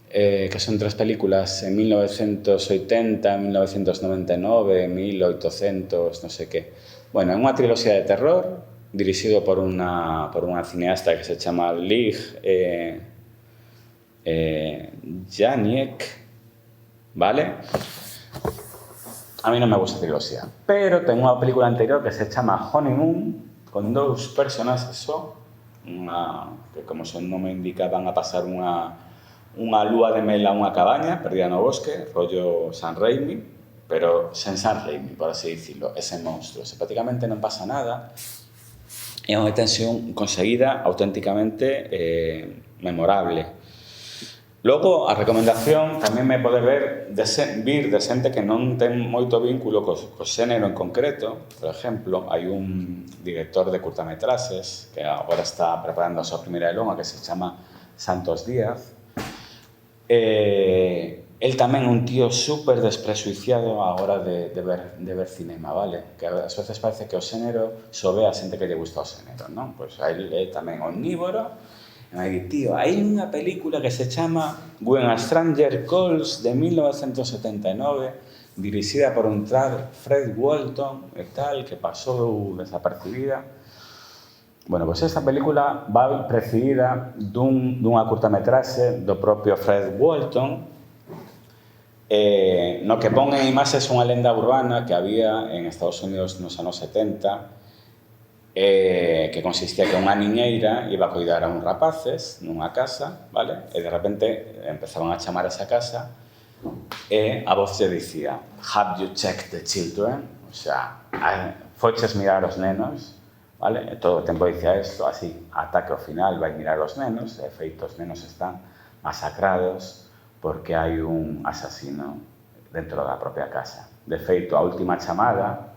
que son 3 películas en 1980, 1999, 1800, non sei que. Bueno, é unha triloxía de terror dirixido por unha cineasta que se chama Lig Janiek, vale? A mí non me gusta a triloxía, pero ten unha película anterior que se chama Honeymoon, con 2 personaxes só, que como son nome indica van a pasar unha lúa de mel a unha cabaña perdida no bosque, rollo San Raimi, pero sen San Raimi, por así dicirlo, ese monstruo. Se prácticamente non pasa nada, é unha tensión conseguida auténticamente memorable. Logo, a recomendación tamén me pode vir de xente que non ten moito vínculo co xénero en concreto. Por exemplo, hai un director de curtametraxes que agora está preparando a súa primeira longa que se chama Santos Díaz. El tamén é un tío super despresuiciado a hora de ver cinema, vale? Que ás veces parece que o xénero só ve a xente que lle gusta o xénero, non? Pois a él é tamén omnívoro. E me di, tío, hai unha película que se chama When a Stranger Calls de 1979, dirixida por un tal Fred Walton e tal, que pasou desapercibida. Bueno, pois esta película va precedida dunha curtametraxe do propio Fred Walton, no que pon en imaxes unha lenda urbana que había en Estados Unidos nos anos 70, que consistía que unha niñeira iba a cuidar a uns rapaces nunha casa, vale? E de repente empezaban a chamar a esa casa e a voz lle dicía "Have you checked the children?" O sea, foches mirar os nenos, vale? E todo o tempo dicía isto, así, ata que ao final vai mirar os nenos, e feito os nenos están masacrados porque hai un asasino dentro da propia casa. De feito, a última chamada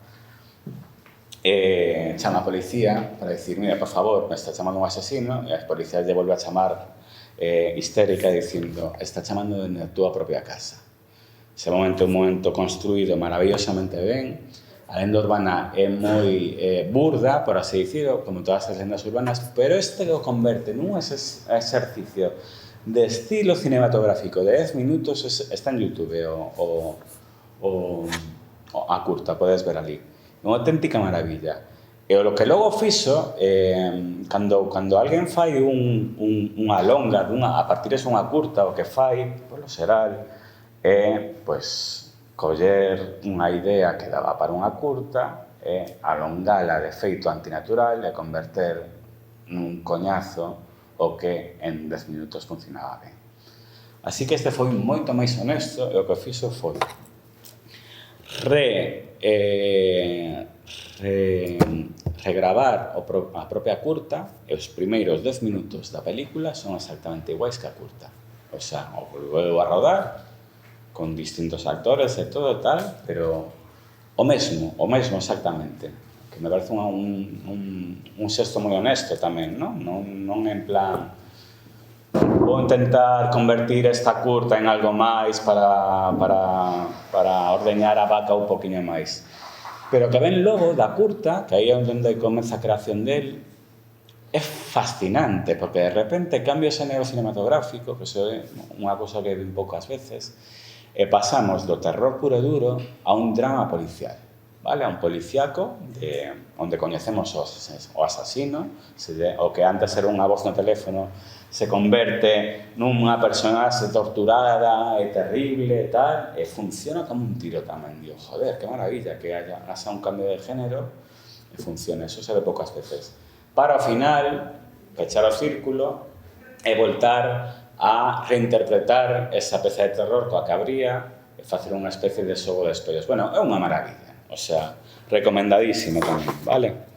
chama a policía para dicir, mira, por favor, me está chamando un asasino, e a policía lle volve a chamar histérica dicindo, está chamando dentro da túa propia casa. Ese momento é un momento construído maravillosamente ben. A lenda urbana é moi burda, por así dicirlo, como todas as lendas urbanas, pero este lo converte nun exercicio de estilo cinematográfico de 10 minutos. Está en YouTube a curta, podes ver ali. Unha auténtica maravilla. E o que logo fixo, cando alguén fai unha longa, a partir de unha curta, o que fai, polo xeral, é, pois, coller unha idea que daba para unha curta e alongala de feito antinatural e converter nun coñazo o que en 10 minutos funcionaba ben. Así que este foi moito máis honesto e o que fixo foi regravar a propia curta e os primeiros 10 minutos da película son exactamente iguais que a curta. O sea, o volveu a rodar con distintos actores e todo tal, pero o mesmo exactamente. Que me parece un xesto moi honesto tamén, non? Non en plan vou intentar convertir esta curta en algo máis para ordeñar a vaca un poquinho máis. Pero que ven logo da curta, que aí é onde comeza a creación del, é fascinante, porque de repente cambia o xénero cinematográfico, que iso é unha cousa que ven poucas veces, e pasamos do terror puro e duro a un drama policial, vale? A un policiaco onde coñecemos o asasino, o que antes era unha voz no teléfono se converte nunha personaxe torturada e terrible e tal, e funciona como un tiro tamén. Digo, joder, que maravilla que haya un cambio de género e funcione. Eso se ve poucas veces. Para ao final, pechar o círculo e voltar a reinterpretar esa peza de terror coa que abría e facer unha especie de xogo de espellos. Bueno, é unha maravilla. O sea, recomendadísimo tamén, vale?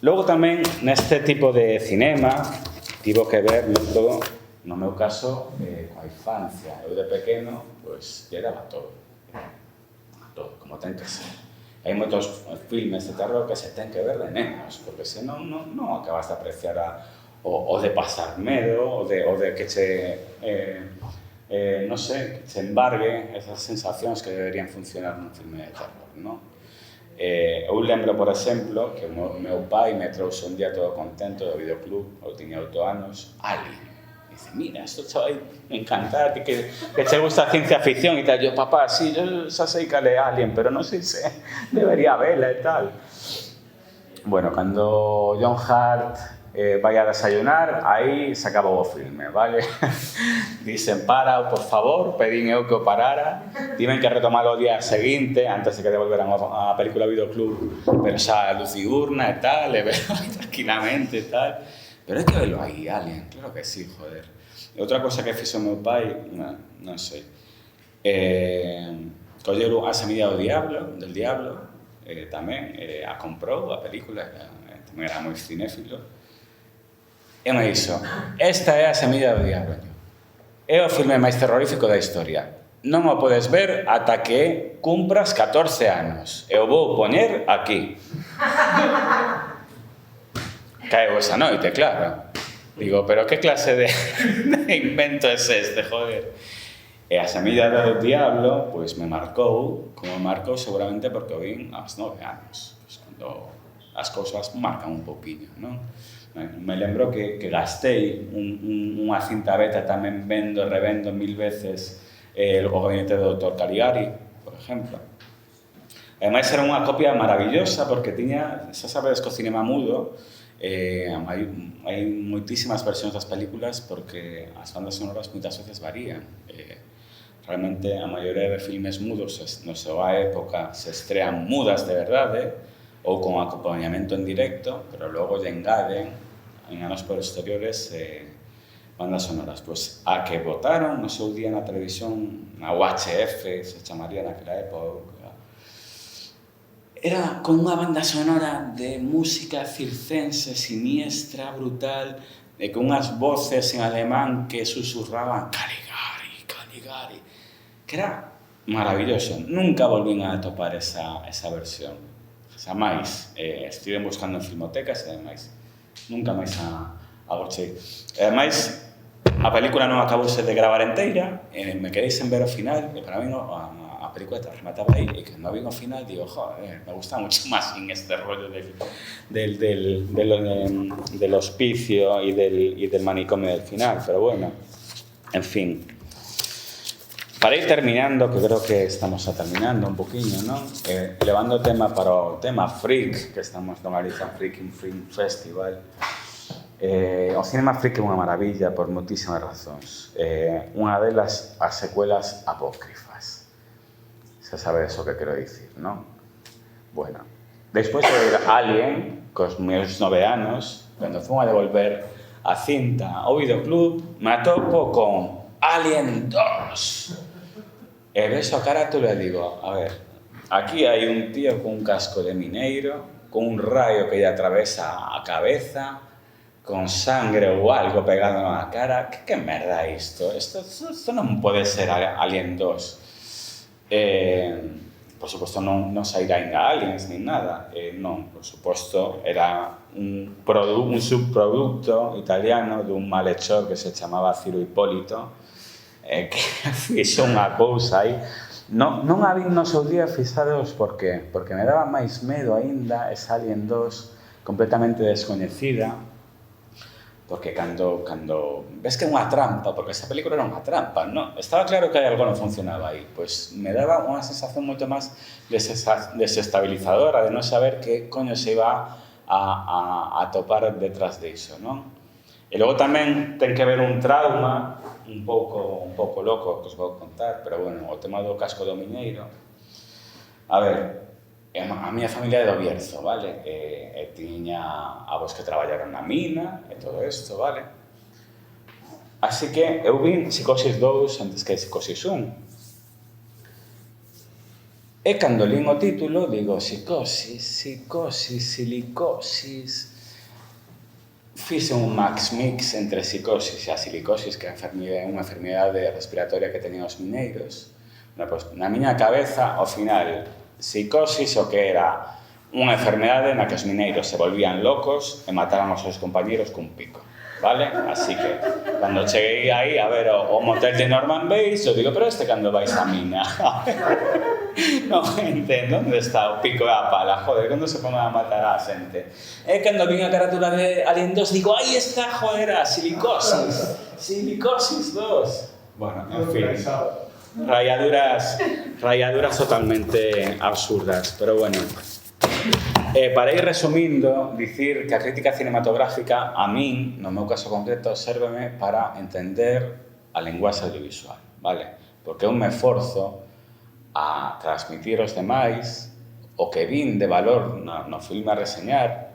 Logo tamén, neste tipo de cinema, tivo que ver todo, no meu caso, coa infancia. Eu de pequeno, pois, lle daba todo, como ten que ser. hai moitos filmes de terror que se ten que ver de nenos, porque senón non acabas de apreciar o de pasar medo, o de que che, non sei, que che embargue esas sensacións que deberían funcionar nun filme de terror, non? Eu lembro, por exemplo, que o meu pai me trouxe un día todo contento do videoclub, eu tiña 8 anos, Alien. Dice, mira, esto te va a encantar, que te gusta ciencia ficción y tal. Yo, papá, sí, yo ya sé que es Alien, pero no sé si debería verla y tal. Bueno, cuando John Hart vaya a desayunar, aí se acabou o filme, vale? Dicen, para, por favor, pedín eu que o parara. Tiven que retomar o día seguinte, antes de que devolveran a película videoclub, pero xa a luz diurna e tal, e verlo tranquilamente e tal. Pero hai que verlo aí, Alien, claro que sí, joder. E outra cosa que fixo meu pai, non sei, coller a Semilla del Diablo, tamén, a comprou, a película, tamén era moi cinéfilo, e me dixo, esta é a Semilla del Diablo, é o filme máis terrorífico da historia. Non o podes ver ata que cumpras 14 anos, e o vou poñer aquí. Caeu esa noite, claro. Digo, pero que clase de invento es este, joder? E a Semilla do Diablo, pois me marcou, como me marcou seguramente porque o vin aos 9 anos, pois cando as cousas marcan un pouquiño, non? Me lembro que gastei unha cinta beta tamén vendo e revendo 1000 veces o Gabinete do Dr. Caligari, por exemplo. Ademais, era unha copia maravillosa porque tiña, xa sabedes que o cinema mudo, hai moitísimas versións das películas porque as bandas sonoras moitas veces varían. Realmente a maioría de filmes mudos na súa época se estrean mudas de verdade ou con acompañamento en directo, pero logo lle engaden en anos posteriores bandas sonoras. Pois a que botaron no seu día na televisión, na UHF, se chamaría naquela época, era con unha banda sonora de música circense, siniestra, brutal, e con unhas voces en alemán que susurraban Caligari, Caligari, que era maravilloso. Nunca volvín a atopar esa versión. Xamais. Estiven buscando en filmotecas e ademais nunca máis a gochei. E ademais, a película non acabouse de gravar inteira, me quedei sen ver o final, e para mí a película te remataba aí, e que no vi o final, digo, joder, me gusta mucho más sin este rollo del hospicio y del manicomio del final, pero bueno, en fin. Para ir terminando, que creo que estamos terminando un poquinho, ¿no? Levando o tema para o tema freak, que estamos no Galicia Freaking Film Festival. O cinema freak é unha maravilla por moitísimas razóns. Unha delas, as secuelas apócrifas. Xa sabedes o que quero dicir, non? Bueno, despois de ver Alien, cos meus 9 anos, cando fun a devolver a cinta ao videoclub, me atopo con Alien 2. E vexo a carátula e digo, a ver, aquí hai un tío con un casco de mineiro, con un raio que lle atravesa a cabeza, con sangre ou algo pegado na cara. Que merda é isto? Isto non pode ser Alien 2. Por suposto, non sairá ainda Aliens nin nada. Non, por suposto, era un subproducto italiano dun malhechor que se chamaba Ciro Hipólito, que fixo unha cousa aí. Non a vi no seu día, fixados por qué? Porque me daba máis medo aínda esa Alien 2 completamente descoñecida, porque cando ves que é unha trampa, porque esa película era unha trampa, non? Estaba claro que algo non funcionaba aí, pois me daba unha sensación moito máis desestabilizadora de non saber que coño se iba a topar detrás diso, non? E logo tamén ten que ver un trauma un pouco loco que os vou contar, pero bueno, o tema do casco do mineiro. A ver, a miña familia é do Bierzo, vale? E tiña avós que traballaron na mina e todo isto, vale? Así que eu vin Psicosis 2 antes que Psicosis 1. E cando lín o título, digo, silicosis. Fixe un max mix entre psicosis e a silicosis, que é unha enfermidade respiratoria que teñen os mineiros. Pues, na miña cabeza, ao final, psicosis o que era unha enfermedade na que os mineiros se volvían locos e mataban aos seus compañeros cun pico. Vale? Así que, cando cheguei aí a ver o motel de Norman Bates, eu digo, pero este cando vais a mina? Non entendo onde está o pico e a pala, joder, cando se pongan a matar a xente. E cando vin a caratura de Alien 2, digo, aí está, joder, a Silicosis 2. Bueno, en fin, rayaduras totalmente absurdas, pero bueno. Para ir resumindo, dicir que a crítica cinematográfica, a min, no meu caso concreto, sérveme para entender a linguaxe audiovisual, vale? Porque eu me esforzo a transmitir aos demais o que vin de valor no filme a reseñar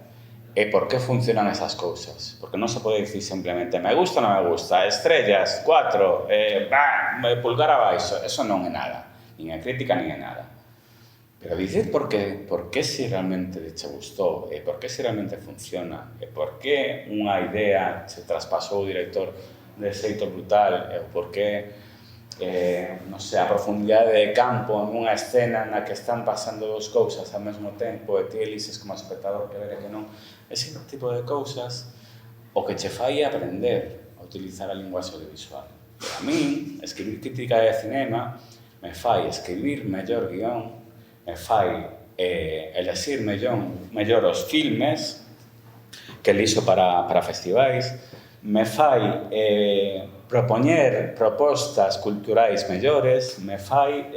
e por que funcionan esas cousas. Porque non se pode dicir simplemente me gusta ou non me gusta, estrellas, 4, pulgar abaixo, eso non é nada, nin é crítica nin é nada. Pero dicir por que si realmente te gustou, e por que si realmente funciona, e por que unha idea se traspasou o director de xeito brutal, e por que, non sei, a profundidade de campo nunha escena na que están pasando dos cousas ao mesmo tempo, e ti elises como espectador que ver e que non, ese tipo de cousas, o que che fai aprender a utilizar a linguaxe audiovisual. E a min, escribir crítica de cinema, me fai escribir mellor guión, me fai elegir mellor os filmes que elixo para festivais, me fai propoñer propostas culturais mellores, me fai,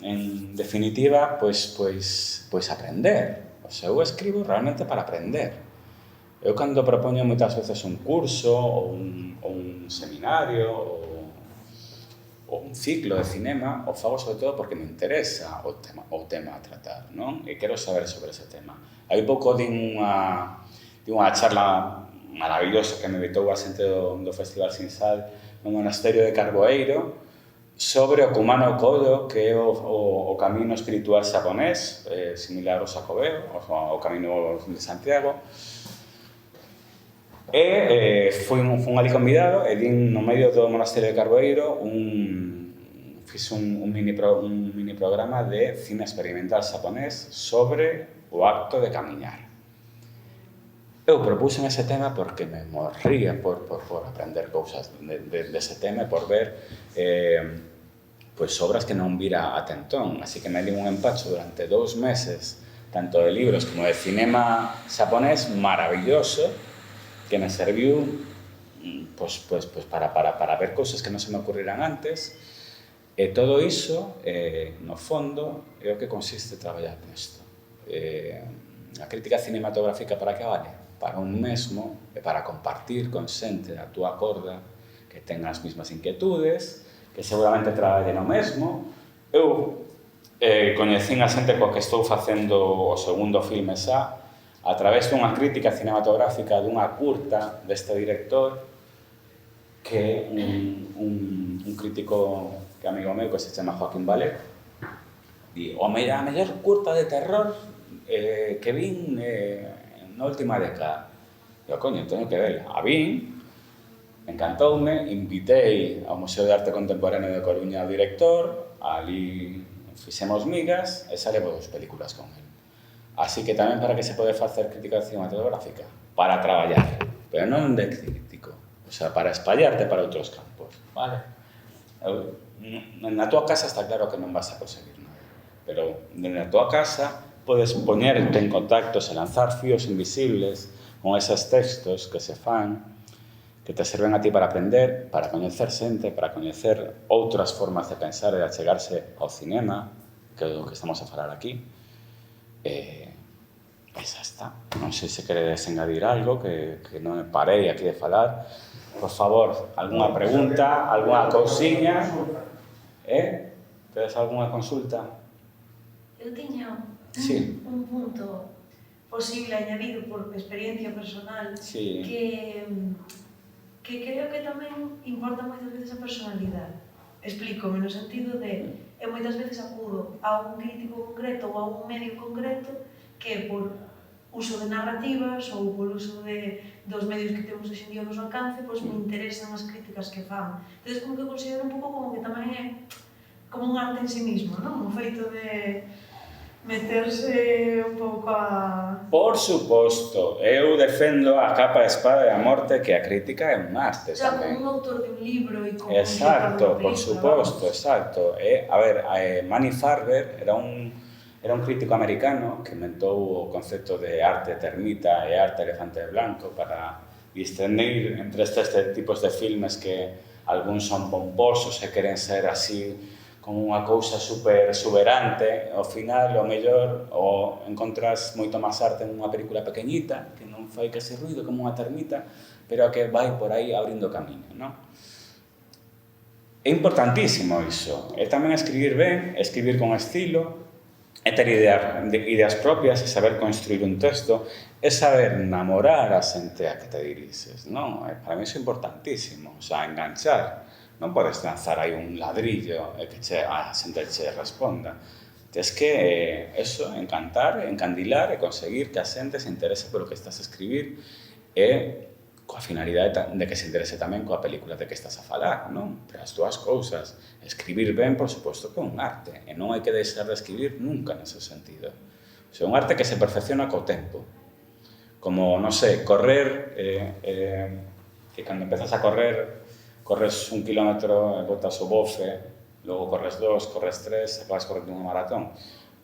en definitiva, pois aprender. O sea, eu escribo realmente para aprender. Eu cando propoño moitas veces un curso ou un seminario ou un ciclo de cinema, o fago sobre todo porque me interesa o tema a tratar, non? E quero saber sobre ese tema. Hai pouco din unha charla maravillosa que me invitou a xente do Festival Sin Sal no monasterio de Carboeiro sobre o Kumano Kodo, que é o camino espiritual xaponés, similar ao Xacobeo, o camino de Santiago. E fui ali convidado e din no medio do monasterio de Carboeiro fixe un mini programa de cine experimental xaponés sobre o acto de camiñar. Eu propuxen ese tema porque me morría por aprender cousas dese tema e por ver obras que non vira a tentón. Así que me di un empacho durante 2 meses, tanto de libros como de cinema xaponés maravilloso, que me serviu para ver cousas que non se me ocurriran antes, e todo iso, no fondo, é o que consiste traballar nisto. A crítica cinematográfica para que vale? Para un mesmo e para compartir con xente da túa corda que ten as mesmas inquietudes, que seguramente traballe no mesmo. Eu coñecín a xente coa que estou facendo o segundo filme xa, a través dunha crítica cinematográfica dunha curta deste director que un crítico que é amigo meu que se chama Joaquín Valero di, a mellor curta de terror que vin na última década. E coño, teño que verla. A vin, encantoume, invitei ao Museo de Arte Contemporáneo de Coruña ao director, ali fixemos migas e salemos 2 películas con él. Así que tamén para que se pode facer crítica cinematográfica? Para traballar, pero non de crítico. O sea, para espallarte para outros campos, vale? Na tua casa está claro que non vas a conseguir nada, pero na tua casa podes poñerte en contactos e lanzar fíos invisibles con esos textos que se fan, que te serven a ti para aprender, para coñecer xente, para coñecer outras formas de pensar e de achegarse ao cinema, que é o que estamos a falar aquí. Xa está. Non sei se queredes engadir algo que non parei aquí de falar. Por favor, algunha pregunta, algunha cousiña? Tedes algunha consulta? Eu tiña un punto posible añadido por experiencia personal que creo que tamén importa moitas veces a personalidade. Explícome no sentido de eu moitas veces acudo a un crítico concreto ou a un medio concreto que por uso de narrativas ou por uso dos medios que temos hoxe en día ao noso alcance, pois me interesan as críticas que fan. Entón, como que considero un pouco como que tamén é como un arte en sí mismo, non? O feito de meterse un pouco a... Por suposto, eu defendo a capa e espada e a morte que a crítica é un arte O sea, tamén. como un autor de un libro e como Exacto, por suposto, vamos. exacto. A ver, Manny Farber era un crítico americano que inventou o concepto de arte termita e arte elefante blanco para discernir entre estes tipos de filmes que algúns son pomposos e queren ser así como unha cousa super exuberante, ao final, o mellor, o encontras moito máis arte en unha película pequeñita, que non fai case ruido como unha termita, pero que vai por aí abrindo camiño, non? É importantísimo iso. É tamén escribir ben, escribir con estilo, é ter ideas propias, é saber construir un texto, é saber namorar a xente a que te dirixes, non? Para mí iso é importantísimo, o sea, enganchar. Non podes lanzar aí un ladrillo e que a xente che responda. Tens que, encantar, encandilar e conseguir que a xente se interese polo que estás a escribir e coa finalidade de que se interese tamén coa película de que estás a falar, non? Pero as dúas cousas. Escribir ben, por suposto, que é un arte. E non hai que deixar de escribir nunca nese sentido. O sea, un arte que se perfecciona co tempo. Como, non sei, correr, que cando empezas a correr, corres 1 kilómetro e botas o bofe, logo corres 2, corres 3, acabas correndo unha maratón.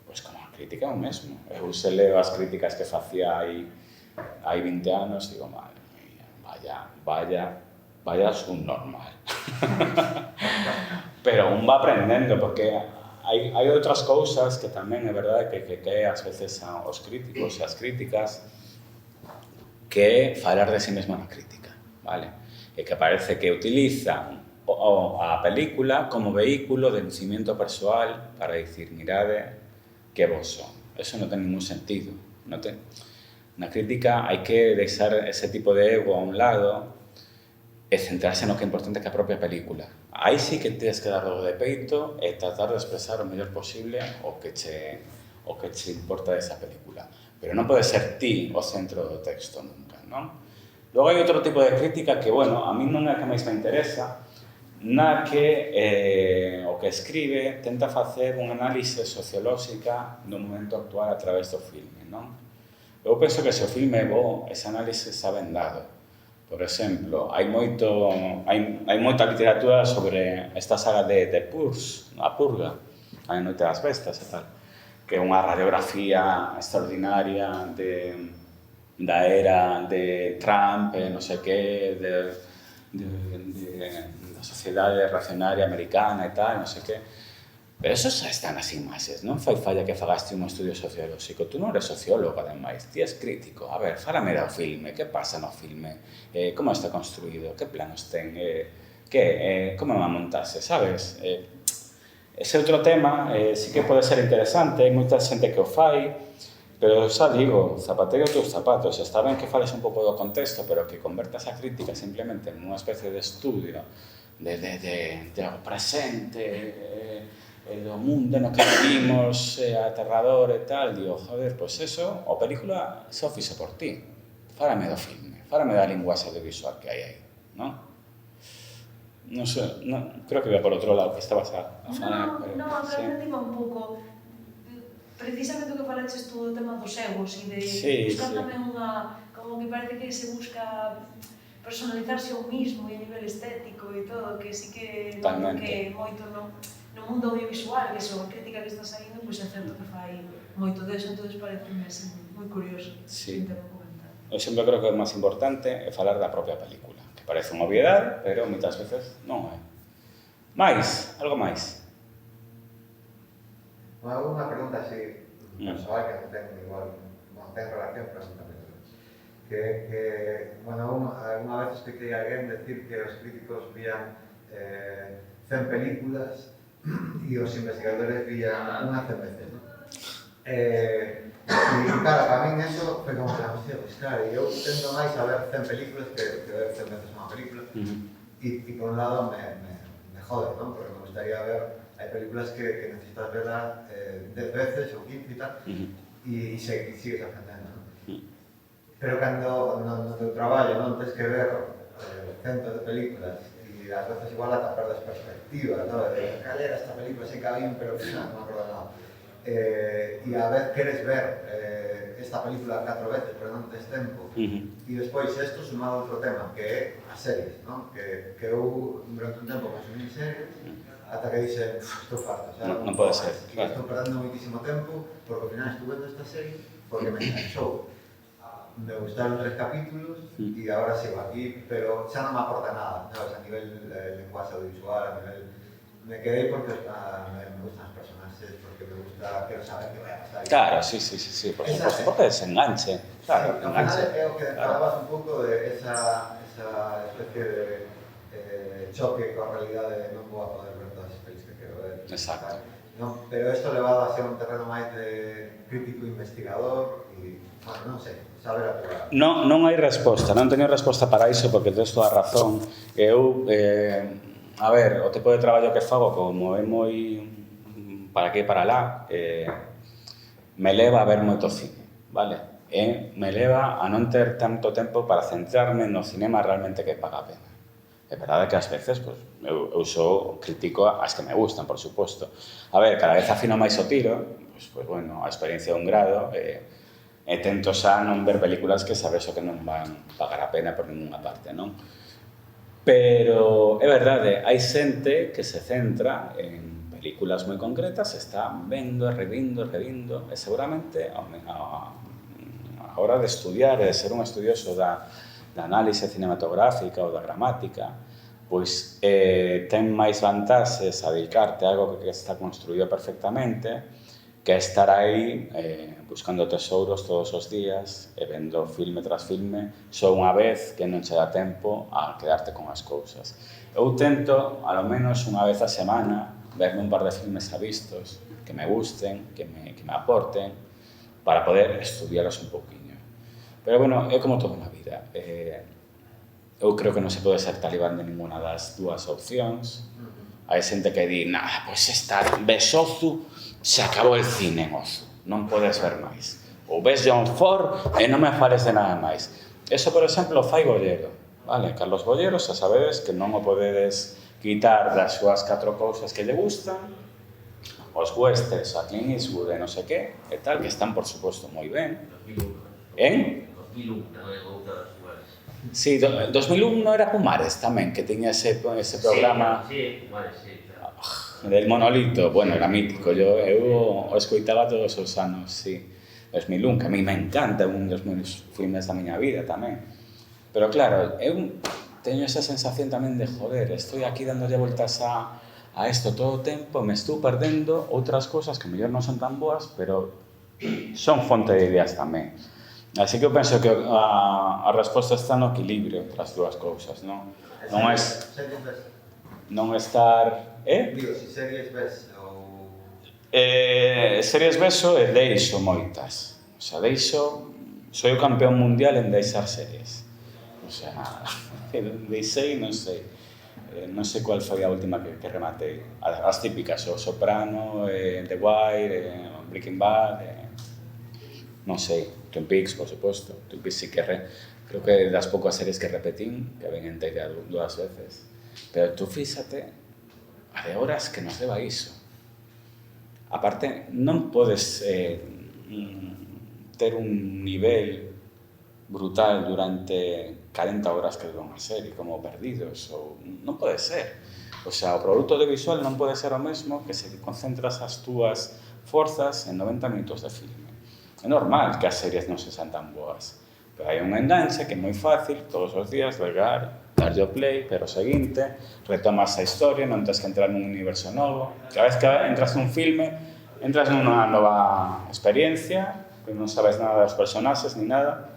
Pois como a crítica é o mesmo. Eu se leo as críticas que facía hai 20 anos, digo, madre mía, vaya subnormal. Pero un va aprendendo, porque hai outras cousas que tamén é verdade que ás veces os críticos e as críticas que é falar de si mesmo na crítica, vale? E que parece que utilizan a película como vehículo de lucimiento persoal para dicir, mirade, que vos son. Eso non ten ningún sentido. Na crítica hai que deixar ese tipo de ego a un lado e centrarse no que é importante que a propia película. Aí sí que tens que dar o de peito e tratar de expresar o mellor posible o que che importa desa película. Pero non pode ser ti o centro do texto nunca, non? Logo hai outro tipo de crítica que, bueno, a mí non é a que máis me interesa, na que o que escribe tenta facer unha análise sociolóxica do momento actual a través do filme, non? Eu penso que se o filme é bo, ese análise está ben dado. Por exemplo, hai moita literatura sobre esta saga de Purs, a Purga, a Noite das Bestas e tal, que é unha radiografía extraordinaria da era de Trump, non sei que, da sociedade reaccionaria americana e tal, non sei que. Pero eso xa está nas imaxes, non fai falla que fagaste un estudio sociolóxico. Tú non eres sociólogo, ademais, ti és crítico. A ver, fálame do filme, que pasa no filme? Como está construído? Que planos ten? Como a montase, sabes? Ese outro tema sí que pode ser interesante, hai moita xente que o fai, pero xa digo, zapatero teus zapatos. Está ben que fales un pouco do contexto, pero que convertas a crítica simplemente en unha especie de estudio do presente, do mundo no que vivimos, aterrador e tal, digo, joder, pois eso, o película xa o fixo por ti. Fálame do filme, fálame da linguaxe audiovisual que hai aí, non? Non sei, creo que iba por outro lado, que estabas a falar. Non, realmente iba un pouco... Precisamente o que falaches tú do tema dos egos e de buscar tamén unha... Como que parece que se busca personalizarse ao mismo e a nivel estético e todo, que sí que noto que moito no mundo audiovisual, que son a crítica que está saindo, pois é certo que fai moito deso, entón pareceme así moi curioso. Sí. Eu sempre creo que o máis importante é falar da propia película, que parece unha obviedade, pero moitas veces non é. Mais, algo máis? Unha pregunta así, persoal, que non ten igual, non ten relación, pero non ten que, bueno, alguna vez escoitei a alguén decir que os críticos vían 100 películas e os investigadores vían unha 100 veces, non? E claro, para min eso foi como la hostia, pues claro, eu tendo máis a ver 100 películas que ver 100 veces unha película e por un lado me jode, non? Porque me gustaría ver, hai películas que necesitas verla 10 veces ou 15 e tal e sigues aprendendo, non? Pero cando no teu traballo non tens que ver centos de películas e y ás veces igual ata perdes perspectiva, ¿no? De cal era esta película, sei que había, pero non me acordo nada. E a vez queres ver esta película 4 veces, pero non tes tempo. E despois isto sumado a outro tema, que é as series, ¿no? Que eu durante un tempo consumí series, ata que dixen, estou farto, xa non pode ser, claro. Estou perdendo moitísimo tempo, porque ao final estuve vendo esta serie porque me enganchou. Me gustaron 3 capítulos e agora sigo aquí, pero xa non me aporta nada, sabes, a nivel lenguaje audiovisual, a nivel... Me quedei porque me gustan os personajes, porque me gusta, quero saber que vai a pasar. Claro, sí, por suposto, porque desenganche. Claro, sí, ao final é o que falabas un pouco de esa especie de choque coa realidade, non vou a poder ver todas as pelis que quero ver. Exacto. No, pero isto levado a ser un terreno máis de crítico investigador e, bueno, non sei, saber a probar. Non hai resposta, non teño resposta para iso porque tes toda a razón. Eu, a ver, o tipo de traballo que fago, como é moi para aquí e para lá, me leva a ver moito cine, vale? E me leva a non ter tanto tempo para centrarme no cinema realmente que paga a pena. É verdade que ás veces, pues, eu sou crítico as que me gustan, por suposto. A ver, cada vez afino máis o tiro, pues bueno, a experiencia de un grado, e tento xa non ver películas que sabes o que non van pagar a pena por ninguna parte, non? Pero é verdade, hai xente que se centra en películas moi concretas, está vendo, revindo, e seguramente a hora de estudiar e de ser un estudioso da análise cinematográfica ou da gramática, pois ten máis vantaxes a dedicarte a algo que está construído perfectamente que estar aí buscando tesouros todos os días e vendo filme tras filme só unha vez que non che dá tempo a quedarte con as cousas. Eu tento, ao menos unha vez a semana, verme un par de filmes avistos que me gusten, que me aporten, para poder estudiaros un pouquiño. Pero, bueno, é como todo na vida. Eu creo que non se pode ser talibán de ninguna das dúas opcións. Hai xente que di, pois estar ves Ozu, se acabou el cine en Ozu, non podes ver máis. Ou ves John Ford e non me fales de nada máis. Eso, por exemplo, fai Bollero. Vale, Carlos Bollero, xa sabedes que non o podedes quitar das súas 4 cousas que lle gustan, os westerns, a Clint Eastwood e non sei que, e tal, que están, por suposto, moi ben. En? 2001, non é outra das súas. Sí, 2001 non era Pumares tamén, que tiña ese programa... Sí, Pumares, sí. Del monolito, bueno, era mítico, eu o escoitaba todos os anos, sí. 2001, que a mí me encanta, un dos meus filmes da miña vida tamén. Pero claro, eu teño esa sensación tamén de, joder, estoy aquí dándolle voltas a isto todo o tempo, me estou perdendo outras cousas que mellor non son tan boas, pero son fonte de ideas tamén. Así que eu penso que a resposta está no equilibrio entre as dúas cousas, non? Non estar... Digo, se series ves ou... Series veso e deixo moitas. O sea, deixo... Soy o campeón mundial en deixar series. O sea, deixei, non sei. Non sei cual foi a última que rematei. As típicas, o Soprano, The Wire, Breaking Bad... Non sei, Twin Peaks, por suposto. Twin Peaks sí que creo que das poucas series que repetín, que ven enteira 2 veces. Pero tú fíxate a de horas que nos leva iso. Aparte, non podes ter un nivel brutal durante 40 horas que dura unha serie, como Perdidos, ou non pode ser. O sea, o produto audiovisual non pode ser o mesmo que se concentras as túas forzas en 90 minutos de filme. É normal que as series non se sean tan boas, pero hai un enganche que é moi fácil, todos os días, darlle o play, pero o seguinte, retomas a historia, non tens que entrar nun universo novo. Cada vez que entras nun filme, entras nunha nova experiencia, que non sabes nada dos personaxes ni nada.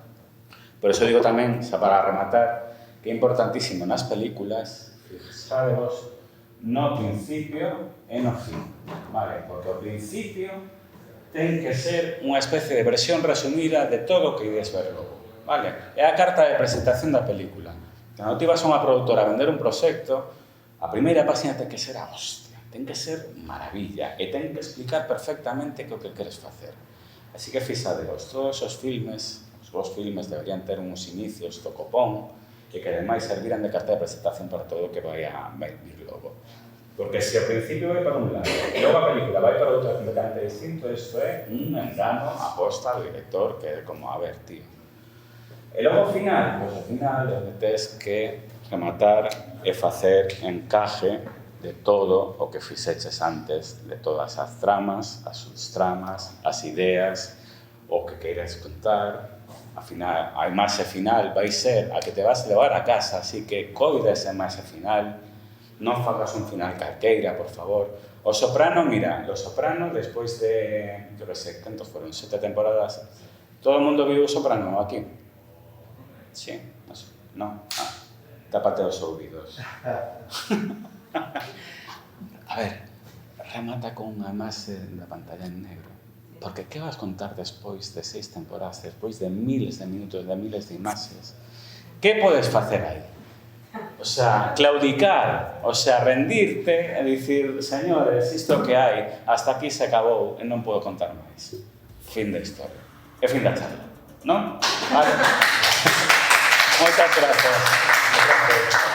Por iso digo tamén, xa para rematar, que é importantísimo nas películas, fixadevos, no principio e no fin, vale? Porque o principio ten que ser unha especie de versión resumida de todo o que ides ver logo, vale? É a carta de presentación da película. Cando ti vas a unha productora a vender un proxecto, a primeira página ten que ser a hostia, ten que ser maravilla, e ten que explicar perfectamente o que queres facer. Así que fixadevos, todos os filmes, os vos filmes deberían ter uns inicios do copón, e que ademais serviran de carta de presentación para todo o que vai a vir logo. Porque se ao principio vai para un lado e logo a película vai para outro completamente distinto, isto é un engano aposta do director que é como, a ver, tío. E logo ao final, pois ao final onde tes que rematar e facer encaje de todo o que fixeches antes, de todas as tramas, as subtramas, as ideas, o que queiras contar. A final, a imaxe final vai ser a que te vas levar a casa, así que coida esa imaxe final, non fagas un final calqueira, por favor. O Soprano, mira, Los Soprano, despois de, yo que sei, cantos foron, 7 temporadas, todo o mundo viu o Soprano aquí? Sí, no sé, no? Ah, tápate os ouvidos. A ver, remata con unha imaxe da pantalla en negro. Porque que vas contar despois de 6 temporadas, despois de miles de minutos, de miles de imaxes? Que podes facer aí? O sea, claudicar, o sea, rendirte e dicir, señores, isto que hai, hasta aquí se acabou e non podo contar máis. Fin da historia. E fin da charla, non? Vale. Moitas grazas.